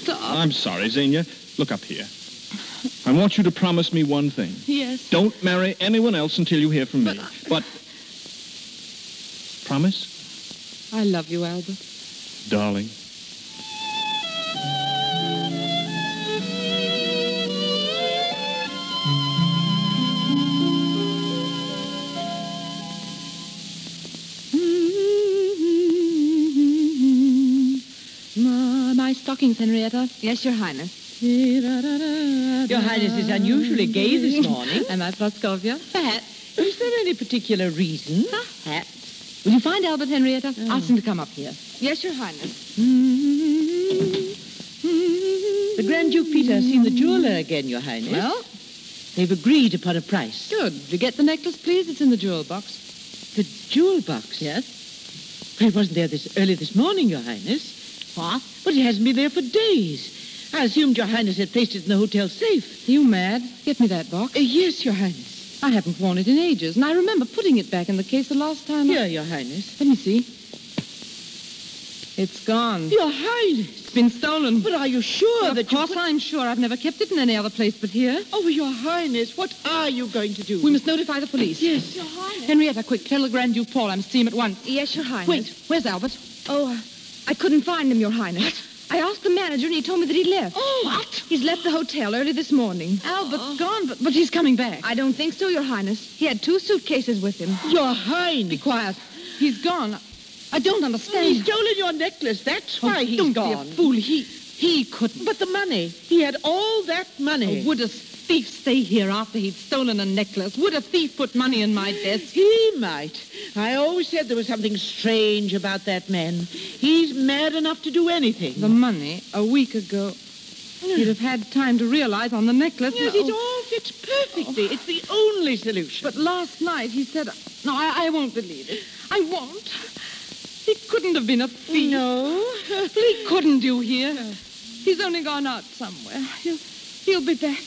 Stop. I'm sorry, Xenia. Look up here. I want you to promise me one thing. Yes. Don't marry anyone else until you hear from me. But promise? I love you, Albert. Darling. My stockings, Henrietta. Yes, Your Highness. Your Highness is unusually gay this morning. Am I Praskovia? Perhaps. Is there any particular reason? Perhaps. Will you find Albert, Henrietta? Ask him to come up here. Yes, Your Highness. The Grand Duke Peter has seen the jeweler again, Your Highness. Well? They've agreed upon a price. Good. Did you get the necklace, please? It's in the jewel box. The jewel box? Yes. But it wasn't there early this morning, Your Highness. What? But it hasn't been there for days. I assumed Your Highness had placed it in the hotel safe. Are you mad? Get me that box. Yes, Your Highness. I haven't worn it in ages, and I remember putting it back in the case the last time. Here, Your Highness. Let me see. It's gone. Your Highness. It's been stolen. But are you sure Of course I'm sure. I've never kept it in any other place but here. Oh, Your Highness, what are you going to do? We must notify the police. Yes. Your Highness. Henrietta, quick, tell the Grand Duke Paul I'm to see him at once. Yes, Your Highness. Wait, where's Albert? Oh, I couldn't find him, Your Highness. What? I asked the manager, and he told me that he'd left. Oh, what? He's left the hotel early this morning. Albert's gone, but he's coming back. I don't think so, Your Highness. He had 2 suitcases with him. Your Highness. Be quiet. He's gone. I don't understand. He's stolen your necklace. That's why he's don't gone. Be a fool. He couldn't. But the money. He had all that money. Oh, would a thief stay here after he'd stolen a necklace? Would a thief put money in my desk? He might. I always said there was something strange about that man. He's mad enough to do anything. The money, a week ago, he'd have had time to realize on the necklace. Yes, it all fits perfectly. It's the only solution. But last night he said... No, I won't believe it. I won't. He couldn't have been a thief. No. He couldn't, you hear? No. He's only gone out somewhere. He'll be back.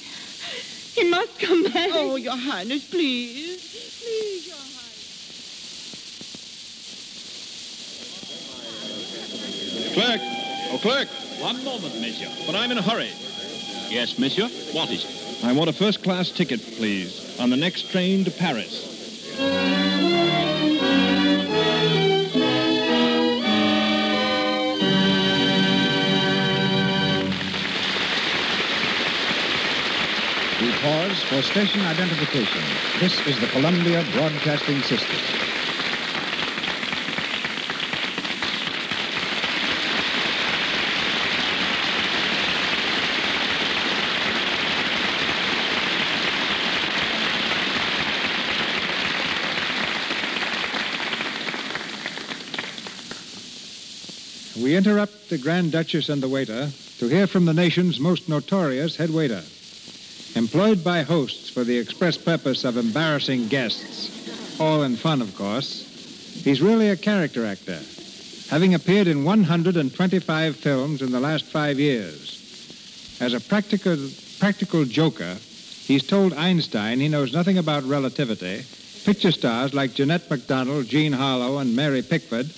He must come back. Oh, Your Highness, please. Please, Your Highness. Clerk! Oh, clerk! 1 moment, monsieur. But I'm in a hurry. Yes, monsieur. What is it? I want a first-class ticket, please, on the next train to Paris. We pause for station identification. This is the Columbia Broadcasting System. We interrupt the Grand Duchess and the waiter to hear from the nation's most notorious head waiter. Employed by hosts for the express purpose of embarrassing guests, all in fun, of course, he's really a character actor, having appeared in 125 films in the last 5 years. As a practical joker, he's told Einstein he knows nothing about relativity, picture stars like Jeanette MacDonald, Jean Harlow, and Mary Pickford,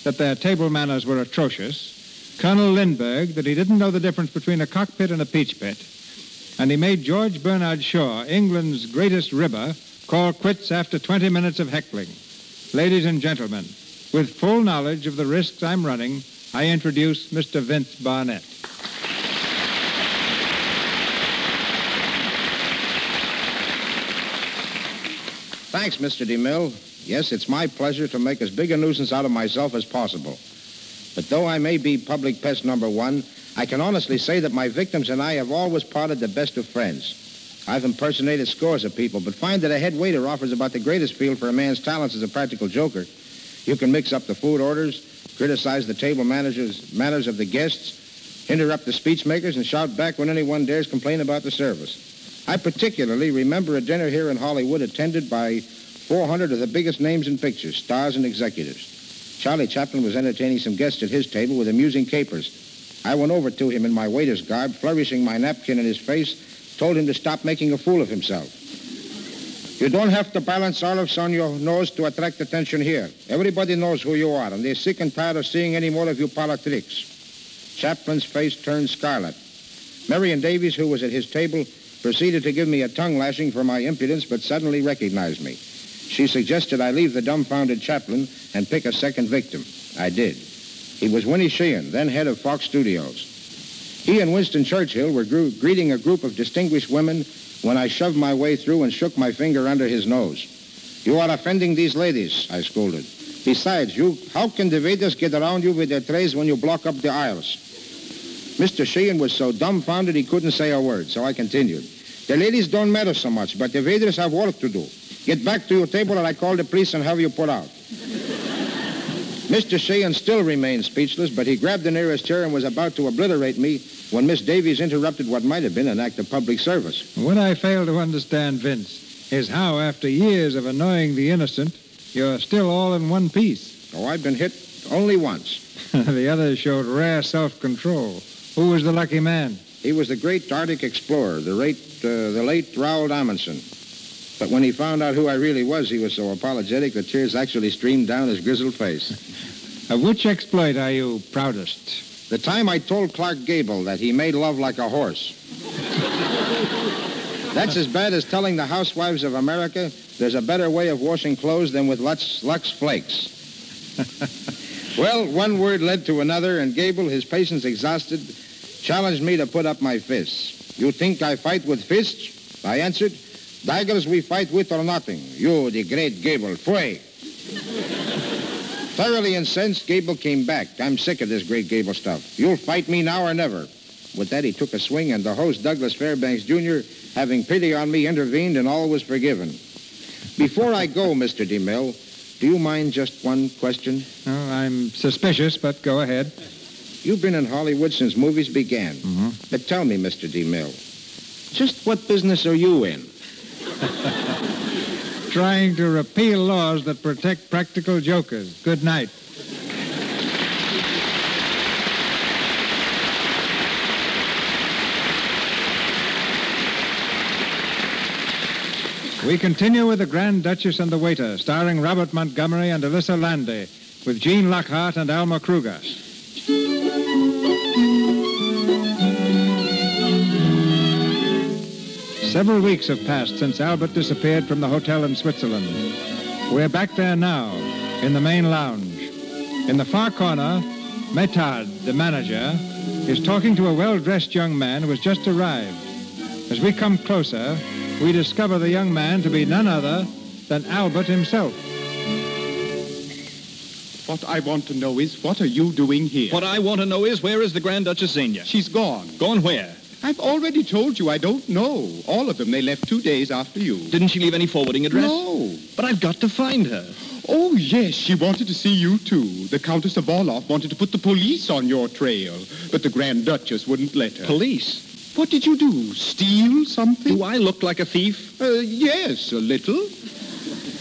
that their table manners were atrocious, Colonel Lindbergh, that he didn't know the difference between a cockpit and a peach pit, and he made George Bernard Shaw, England's greatest ribber, call quits after 20 minutes of heckling. Ladies and gentlemen, with full knowledge of the risks I'm running, I introduce Mr. Vince Barnett. Thanks, Mr. DeMille. Yes, it's my pleasure to make as big a nuisance out of myself as possible. But though I may be public pest number one, I can honestly say that my victims and I have always parted the best of friends. I've impersonated scores of people, but find that a head waiter offers about the greatest field for a man's talents as a practical joker. You can mix up the food orders, criticize the table manners of the guests, interrupt the speech makers, and shout back when anyone dares complain about the service. I particularly remember a dinner here in Hollywood attended by 400 of the biggest names in pictures, stars and executives. Charlie Chaplin was entertaining some guests at his table with amusing capers. I went over to him in my waiter's garb, flourishing my napkin in his face, told him to stop making a fool of himself. You don't have to balance olives on your nose to attract attention here. Everybody knows who you are, and they're sick and tired of seeing any more of you politics. Chaplin's face turned scarlet. Marion Davies, who was at his table, proceeded to give me a tongue lashing for my impudence, but suddenly recognized me. She suggested I leave the dumbfounded Chaplin and pick a second victim. I did. He was Winnie Sheehan, then head of Fox Studios. He and Winston Churchill were greeting a group of distinguished women when I shoved my way through and shook my finger under his nose. You are offending these ladies, I scolded. Besides, how can the waiters get around you with their trays when you block up the aisles? Mr. Sheehan was so dumbfounded he couldn't say a word, so I continued. The ladies don't matter so much, but the waiters have work to do. Get back to your table or I call the police and have you put out. Mr. Sheehan still remained speechless, but he grabbed the nearest chair and was about to obliterate me when Miss Davies interrupted what might have been an act of public service. What I fail to understand, Vince, is how, after years of annoying the innocent, you're still all in one piece. Oh, I've been hit only once. The others showed rare self-control. Who was the lucky man? He was the great Arctic explorer, the late Raoul Amundsen. But when he found out who I really was, he was so apologetic that tears actually streamed down his grizzled face. Of which exploit are you proudest? The time I told Clark Gable that he made love like a horse. That's as bad as telling the housewives of America there's a better way of washing clothes than with Lux Flakes. Well, one word led to another, and Gable, his patience exhausted, challenged me to put up my fists. You think I fight with fists? I answered. Daggers we fight with or nothing. You, the great Gable, fray. Thoroughly incensed, Gable came back. I'm sick of this great Gable stuff. You'll fight me now or never. With that, he took a swing, and the host, Douglas Fairbanks, Jr., having pity on me, intervened, and all was forgiven. Before I go, Mr. DeMille, do you mind just one question? Oh, I'm suspicious, but go ahead. You've been in Hollywood since movies began. Mm-hmm. But tell me, Mr. DeMille, just what business are you in? Trying to repeal laws that protect practical jokers. Good night. We continue with The Grand Duchess and the Waiter, starring Robert Montgomery and Alyssa Landy, with Gene Lockhart and Alma Kruger. Several weeks have passed since Albert disappeared from the hotel in Switzerland. We're back there now, in the main lounge. In the far corner, Metard, the manager, is talking to a well-dressed young man who has just arrived. As we come closer, we discover the young man to be none other than Albert himself. What I want to know is, what are you doing here? What I want to know is, where is the Grand Duchess Zenda? She's gone. Gone where? I've already told you I don't know. All of them, they left 2 days after you. Didn't she leave any forwarding address? No. But I've got to find her. Oh, yes, she wanted to see you, too. The Countess of Orloff wanted to put the police on your trail, but the Grand Duchess wouldn't let her. Police? What did you do? Steal something? Do I look like a thief? Yes, a little.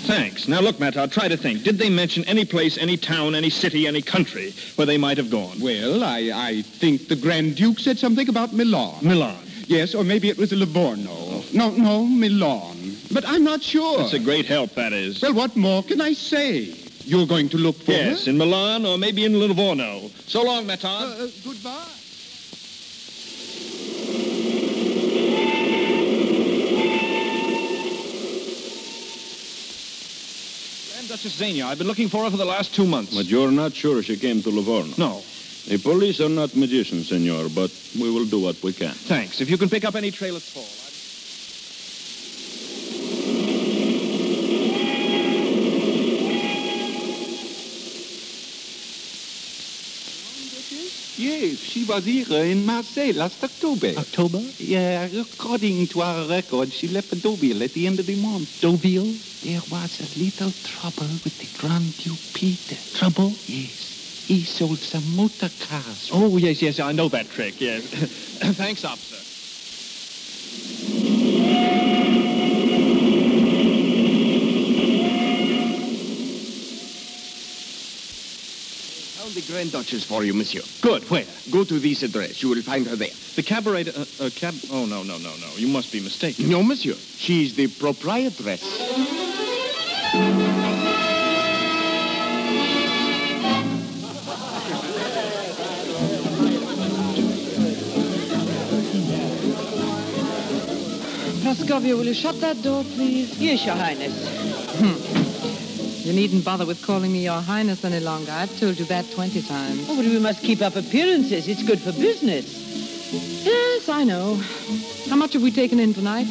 Thanks. Now, look, Matt, try to think. Did they mention any place, any town, any city, any country where they might have gone? Well, I think the Grand Duke said something about Milan. Milan? Yes, or maybe it was Livorno. Oh. No, Milan. But I'm not sure. It's a great help, that is. Well, what more can I say? You're going to look for her? Yes, in Milan or maybe in Livorno. So long, Mattard. Goodbye. Duchess Zenda, I've been looking for her for the last 2 months. But you're not sure she came to Livorno? No. The police are not magicians, senor, but we will do what we can. Thanks. If you can pick up any trail at all. Yes, she was here in Marseille last October. October? Yeah, according to our record, she left for Deauville at the end of the month. Deauville? There was a little trouble with the Grand Duke Peter. Trouble? Yes. He sold some motor cars. Oh, yes, I know that trick, yes. Thanks, officer. The Grand Duchess for you, monsieur. Good. Where? Go to this address. You will find her there. The cabaret... Oh, no. You must be mistaken. No, monsieur. She is the proprietress. Praskovia, will you shut that door, please? Yes, Your Highness. You needn't bother with calling me Your Highness any longer. I've told you that 20 times. Oh, but we must keep up appearances. It's good for business. Yes, I know. How much have we taken in tonight?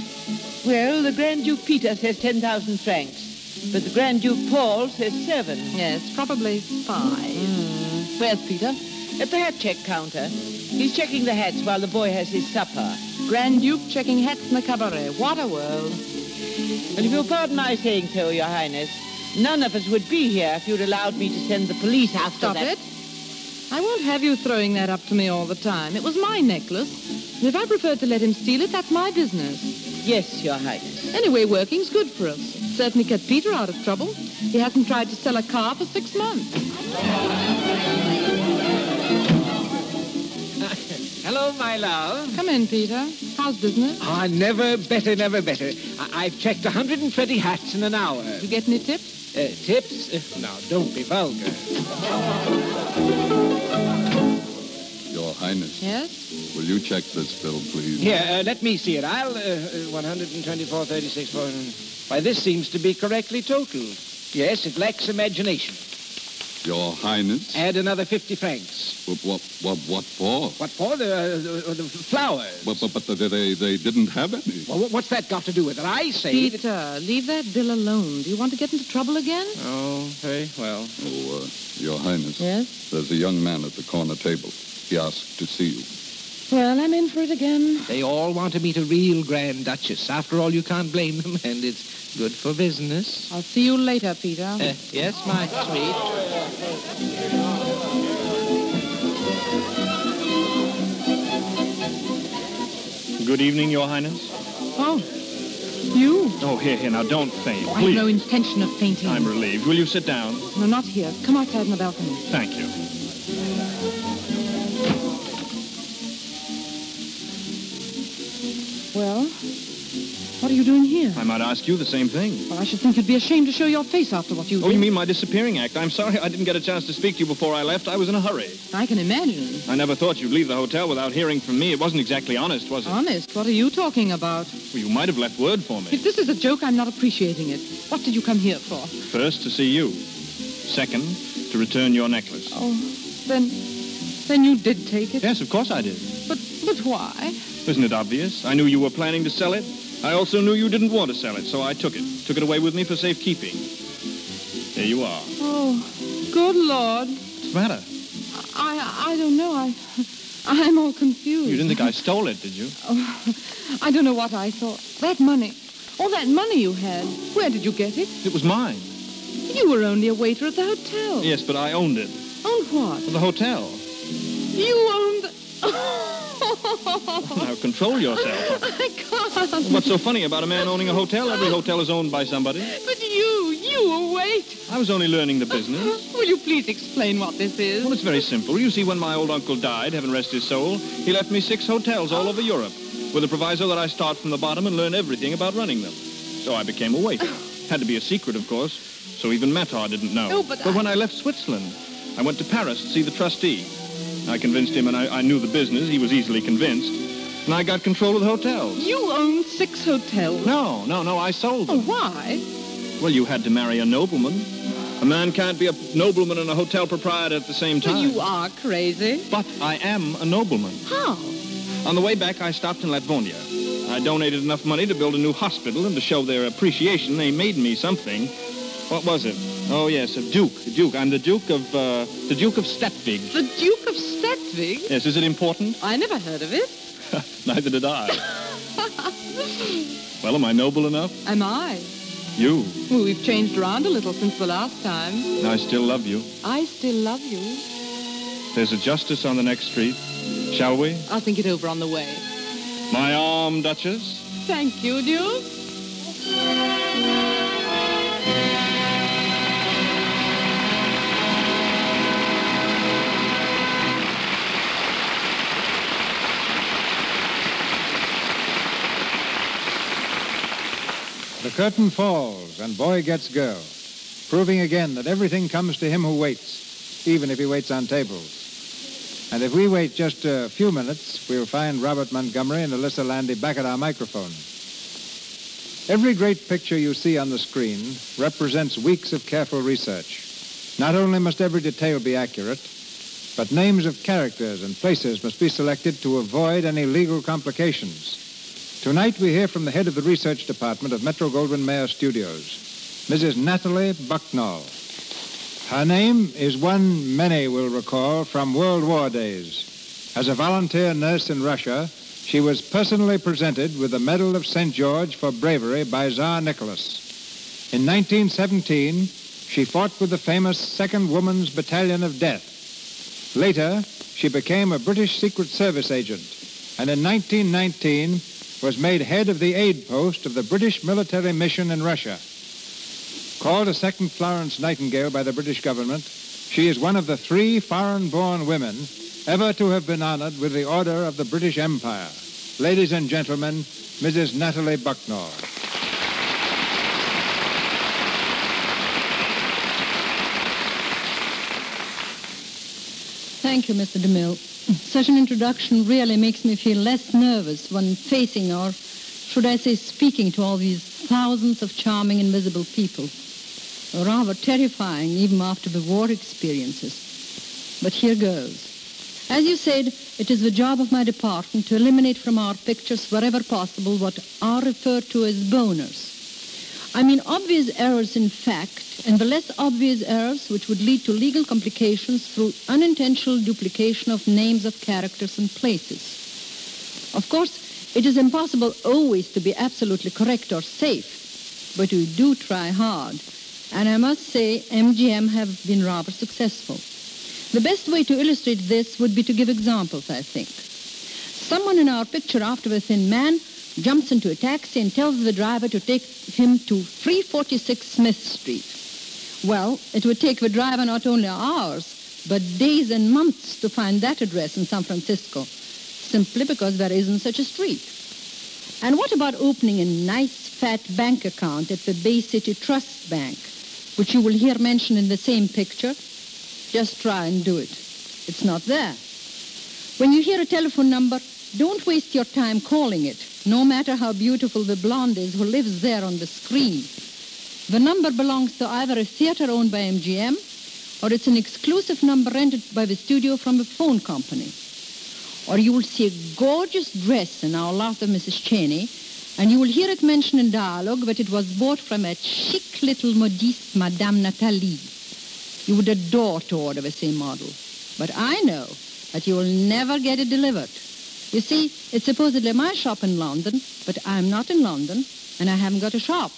Well, the Grand Duke Peter says 10,000 francs. But the Grand Duke Paul says 7. Yes, probably 5. Where's Peter? At the hat check counter. He's checking the hats while the boy has his supper. Grand Duke checking hats in the cabaret. What a world. Well, if you'll pardon my saying so, Your Highness, none of us would be here if you'd allowed me to send the police after that. Stop it. I won't have you throwing that up to me all the time. It was my necklace. And if I preferred to let him steal it, that's my business. Yes, Your Highness. Anyway, working's good for us. Certainly kept Peter out of trouble. He hasn't tried to sell a car for 6 months. Hello, my love. Come in, Peter. How's business? Never better, never better. I've checked 120 hats in an hour. You get any tips? Tips? Now, don't be vulgar. Your Highness. Yes? Will you check this bill, please? Here, let me see it. I'll... 124.36. Why, this seems to be correctly totaled. Yes, it lacks imagination. Your Highness? Add another 50 francs. What for? What for? The flowers. But they didn't have any. Well, what's that got to do with it? I say... Peter, leave that bill alone. Do you want to get into trouble again? Oh, very well. Oh, Your Highness. Yes? There's a young man at the corner table. He asked to see you. Well, I'm in for it again. They all want to meet a real Grand Duchess. After all, you can't blame them, and it's good for business. I'll see you later, Peter. Yes, my sweet. Good evening, Your Highness. Oh, you? Oh, here, now don't faint, I please. have no intention of fainting. I'm relieved. Will you sit down? No, not here. Come outside on the balcony. Thank you. Well, What are you doing here? I might ask you the same thing. Well, I should think you'd be ashamed to show your face after what you did. Oh, you mean my disappearing act? I'm sorry I didn't get a chance to speak to you before I left. I was in a hurry. I can imagine. I never thought you'd leave the hotel without hearing from me. It wasn't exactly honest, was it? Honest? What are you talking about? Well, you might have left word for me. If this is a joke, I'm not appreciating it. What did you come here for? First, to see you. Second, to return your necklace. Oh, then you did take it? Yes, of course I did. But why? Isn't it obvious? I knew you were planning to sell it. I also knew you didn't want to sell it, so I took it. Took it away with me for safekeeping. There you are. Oh, good Lord. What's the matter? I don't know. I'm all confused. You didn't think I stole it, did you? Oh, I don't know what I thought. That money. All that money you had. Where did you get it? It was mine. You were only a waiter at the hotel. Yes, but I owned it. Owned what? The hotel. You owned the... Now, control yourself. I can't. What's so funny about a man owning a hotel? Every hotel is owned by somebody. But you wait. I was only learning the business. Will you please explain what this is? Well, it's very simple. You see, when my old uncle died, heaven rest his soul, he left me 6 hotels all over Europe, with a proviso that I start from the bottom and learn everything about running them. So I became a waiter. Had to be a secret, of course, so even Matar didn't know. Oh, but when I left Switzerland, I went to Paris to see the trustee. I convinced him, and I knew the business. He was easily convinced. And I got control of the hotels. You owned 6 hotels? No, I sold them. Oh, why? Well, you had to marry a nobleman. A man can't be a nobleman and a hotel proprietor at the same time. Well, you are crazy. But I am a nobleman. How? On the way back, I stopped in Latvonia. I donated enough money to build a new hospital, and to show their appreciation, they made me something. What was it? Oh, yes, a duke. I'm the Duke of Stetvig. The Duke of Stetvig? Yes, is it important? I never heard of it. Neither did I. Well, am I noble enough? Am I? You. Well, we've changed around a little since the last time. I still love you. I still love you. There's a Justice on the next street. Shall we? I'll think it over on the way. My arm, Duchess. Thank you, Duke. The curtain falls, and boy gets girl, proving again that everything comes to him who waits, even if he waits on tables. And if we wait just a few minutes, we'll find Robert Montgomery and Alyssa Landy back at our microphone. Every great picture you see on the screen represents weeks of careful research. Not only must every detail be accurate, but names of characters and places must be selected to avoid any legal complications. Tonight, we hear from the head of the research department of Metro-Goldwyn-Mayer Studios, Mrs. Natalie Bucknall. Her name is one many will recall from World War days. As a volunteer nurse in Russia, she was personally presented with the Medal of St. George for bravery by Tsar Nicholas. In 1917, she fought with the famous 2nd Women's Battalion of Death. Later, she became a British Secret Service agent, and in 1919, was made head of the aid post of the British military mission in Russia. Called a second Florence Nightingale by the British government, she is one of the 3 foreign-born women ever to have been honored with the Order of the British Empire. Ladies and gentlemen, Mrs. Natalie Bucknall. Thank you, Mr. DeMille. Such an introduction really makes me feel less nervous when facing, or should I say speaking, to all these thousands of charming invisible people. Rather terrifying even after the war experiences. But here goes. As you said, it is the job of my department to eliminate from our pictures wherever possible what are referred to as boners. I mean obvious errors in fact, and the less obvious errors which would lead to legal complications through unintentional duplication of names of characters and places. Of course, it is impossible always to be absolutely correct or safe, but we do try hard, and I must say MGM have been rather successful. The best way to illustrate this would be to give examples, I think. Someone in our picture after the thin man jumps into a taxi and tells the driver to take him to 346 Smith Street. Well, it would take the driver not only hours, but days and months to find that address in San Francisco, simply because there isn't such a street. And what about opening a nice fat bank account at the Bay City Trust Bank, which you will hear mentioned in the same picture? Just try and do it. It's not there. When you hear a telephone number, don't waste your time calling it, no matter how beautiful the blonde is who lives there on the screen. The number belongs to either a theater owned by MGM, or it's an exclusive number rented by the studio from a phone company. Or you will see a gorgeous dress in our lot of Mrs. Cheney, and you will hear it mentioned in dialogue that it was bought from a chic little modiste Madame Nathalie. You would adore to order the same model. But I know that you will never get it delivered. You see, it's supposedly my shop in London, but I'm not in London, and I haven't got a shop.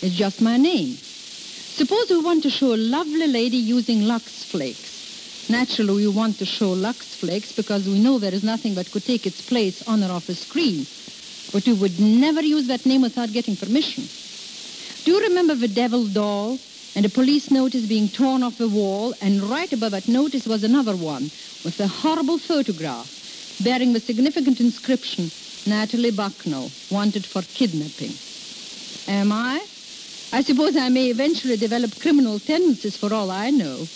It's just my name. Suppose we want to show a lovely lady using Lux Flakes. Naturally, we want to show Lux Flakes because we know there is nothing that could take its place on or off the screen. But we would never use that name without getting permission. Do you remember the Devil Doll and a police notice being torn off the wall, and right above that notice was another one with a horrible photograph bearing the significant inscription, Natalie Bucknell, wanted for kidnapping. Am I? I suppose I may eventually develop criminal tendencies for all I know.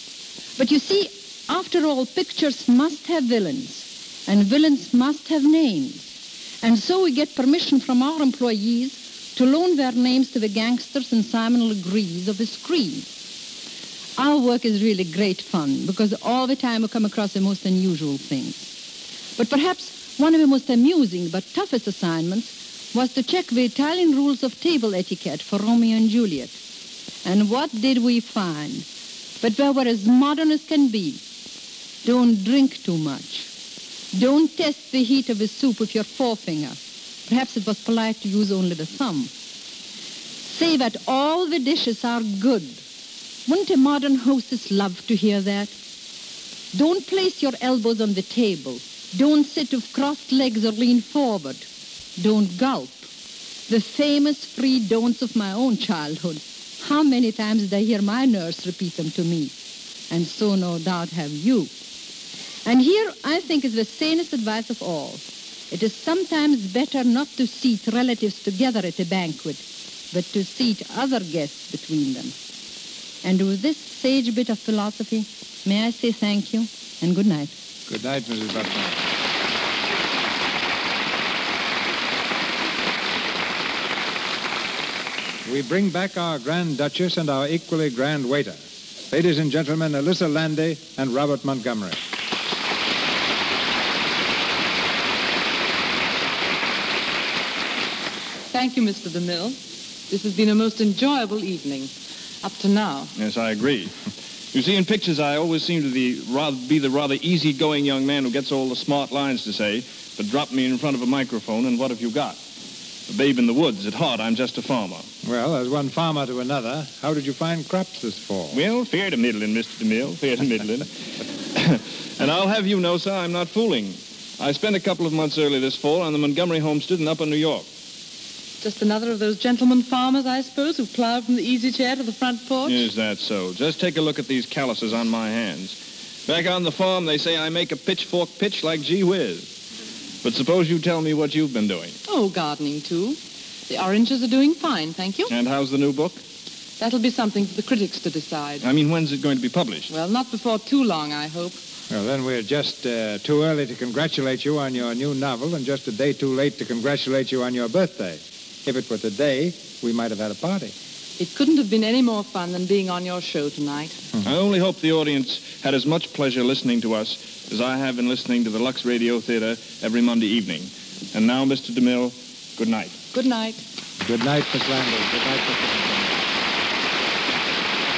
But you see, after all, pictures must have villains, and villains must have names. And so we get permission from our employees to loan their names to the gangsters and Simon Legrees of the screen. Our work is really great fun, because all the time we come across the most unusual things. But perhaps one of the most amusing but toughest assignments was to check the Italian rules of table etiquette for Romeo and Juliet. And what did we find? But they were as modern as can be. Don't drink too much. Don't test the heat of the soup with your forefinger. Perhaps it was polite to use only the thumb. Say that all the dishes are good. Wouldn't a modern hostess love to hear that? Don't place your elbows on the table. Don't sit with crossed legs or lean forward. Don't gulp. The famous three don'ts of my own childhood. How many times did I hear my nurse repeat them to me? And so no doubt have you. And here I think is the sanest advice of all. It is sometimes better not to seat relatives together at a banquet, but to seat other guests between them. And with this sage bit of philosophy, may I say thank you and good night. Good night, Mrs. Bucknell. We bring back our Grand Duchess and our equally grand waiter. Ladies and gentlemen, Alyssa Landy and Robert Montgomery. Thank you, Mr. DeMille. This has been a most enjoyable evening, up to now. Yes, I agree. You see, in pictures, I always seem to be the rather easygoing young man who gets all the smart lines to say, but drop me in front of a microphone, and what have you got? A babe in the woods. At heart, I'm just a farmer. Well, as one farmer to another, how did you find crops this fall? Well, fair to middling, Mr. DeMille, fair to middling. And I'll have you know, sir, I'm not fooling. I spent a couple of months early this fall on the Montgomery homestead in upper New York. Just another of those gentleman farmers, I suppose, who plow from the easy chair to the front porch? Is that so? Just take a look at these calluses on my hands. Back on the farm, they say I make a pitchfork pitch like gee whiz. But suppose you tell me what you've been doing. Oh, gardening, too. The oranges are doing fine, thank you. And how's the new book? That'll be something for the critics to decide. I mean, when's it going to be published? Well, not before too long, I hope. Well, then we're just too early to congratulate you on your new novel and just a day too late to congratulate you on your birthday. If it were today, we might have had a party. It couldn't have been any more fun than being on your show tonight. I only hope the audience had as much pleasure listening to us as I have in listening to the Lux Radio Theatre every Monday evening. And now, Mr. DeMille, good night. Good night. Good night, Miss Landy. Good night,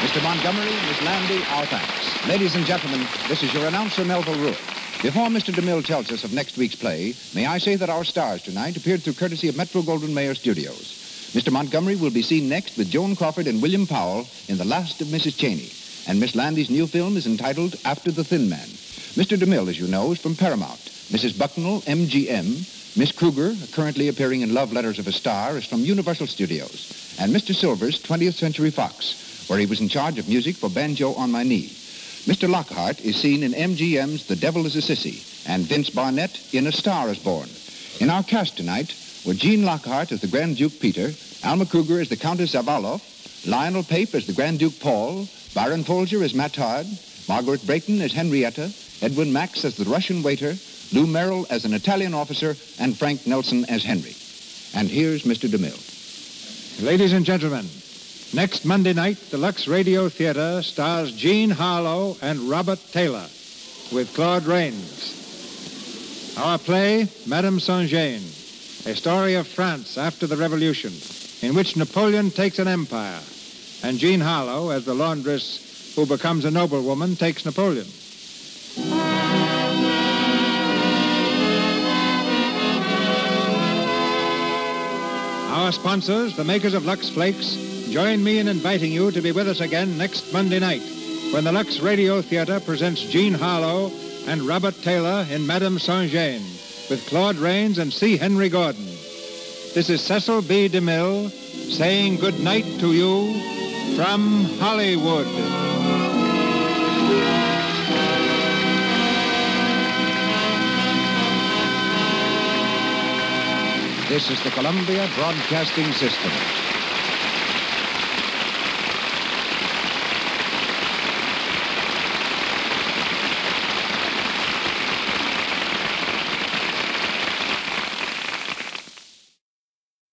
Mr. Montgomery, Miss Landy, our thanks. Ladies and gentlemen, this is your announcer, Melville Ruick. Before Mr. DeMille tells us of next week's play, may I say that our stars tonight appeared through courtesy of Metro-Goldwyn-Mayer Studios. Mr. Montgomery will be seen next with Joan Crawford and William Powell in The Last of Mrs. Cheney. And Miss Landy's new film is entitled After the Thin Man. Mr. DeMille, as you know, is from Paramount. Mrs. Bucknell, MGM. Miss Kruger, currently appearing in Love Letters of a Star, is from Universal Studios. And Mr. Silvers, 20th Century Fox, where he was in charge of music for Banjo on My Knee. Mr. Lockhart is seen in MGM's The Devil is a Sissy, and Vince Barnett in A Star is Born. In our cast tonight, with Jean Lockhart as the Grand Duke Peter, Alma Kruger as the Countess Zavaloff, Lionel Pape as the Grand Duke Paul, Byron Folger as Matard, Margaret Brayton as Henrietta, Edwin Max as the Russian waiter, Lou Merrill as an Italian officer, and Frank Nelson as Henry. And here's Mr. DeMille. Ladies and gentlemen, next Monday night, the Lux Radio Theatre stars Jean Harlow and Robert Taylor with Claude Rains. Our play, Madame Saint-Jean, a story of France after the Revolution, in which Napoleon takes an empire, and Jean Harlow, as the laundress who becomes a noblewoman, takes Napoleon. Our sponsors, the makers of Lux Flakes, join me in inviting you to be with us again next Monday night when the Lux Radio Theatre presents Jean Harlow and Robert Taylor in Madame Saint-Jean with Claude Rains and C. Henry Gordon. This is Cecil B. DeMille saying good night to you from Hollywood. This is the Columbia Broadcasting System.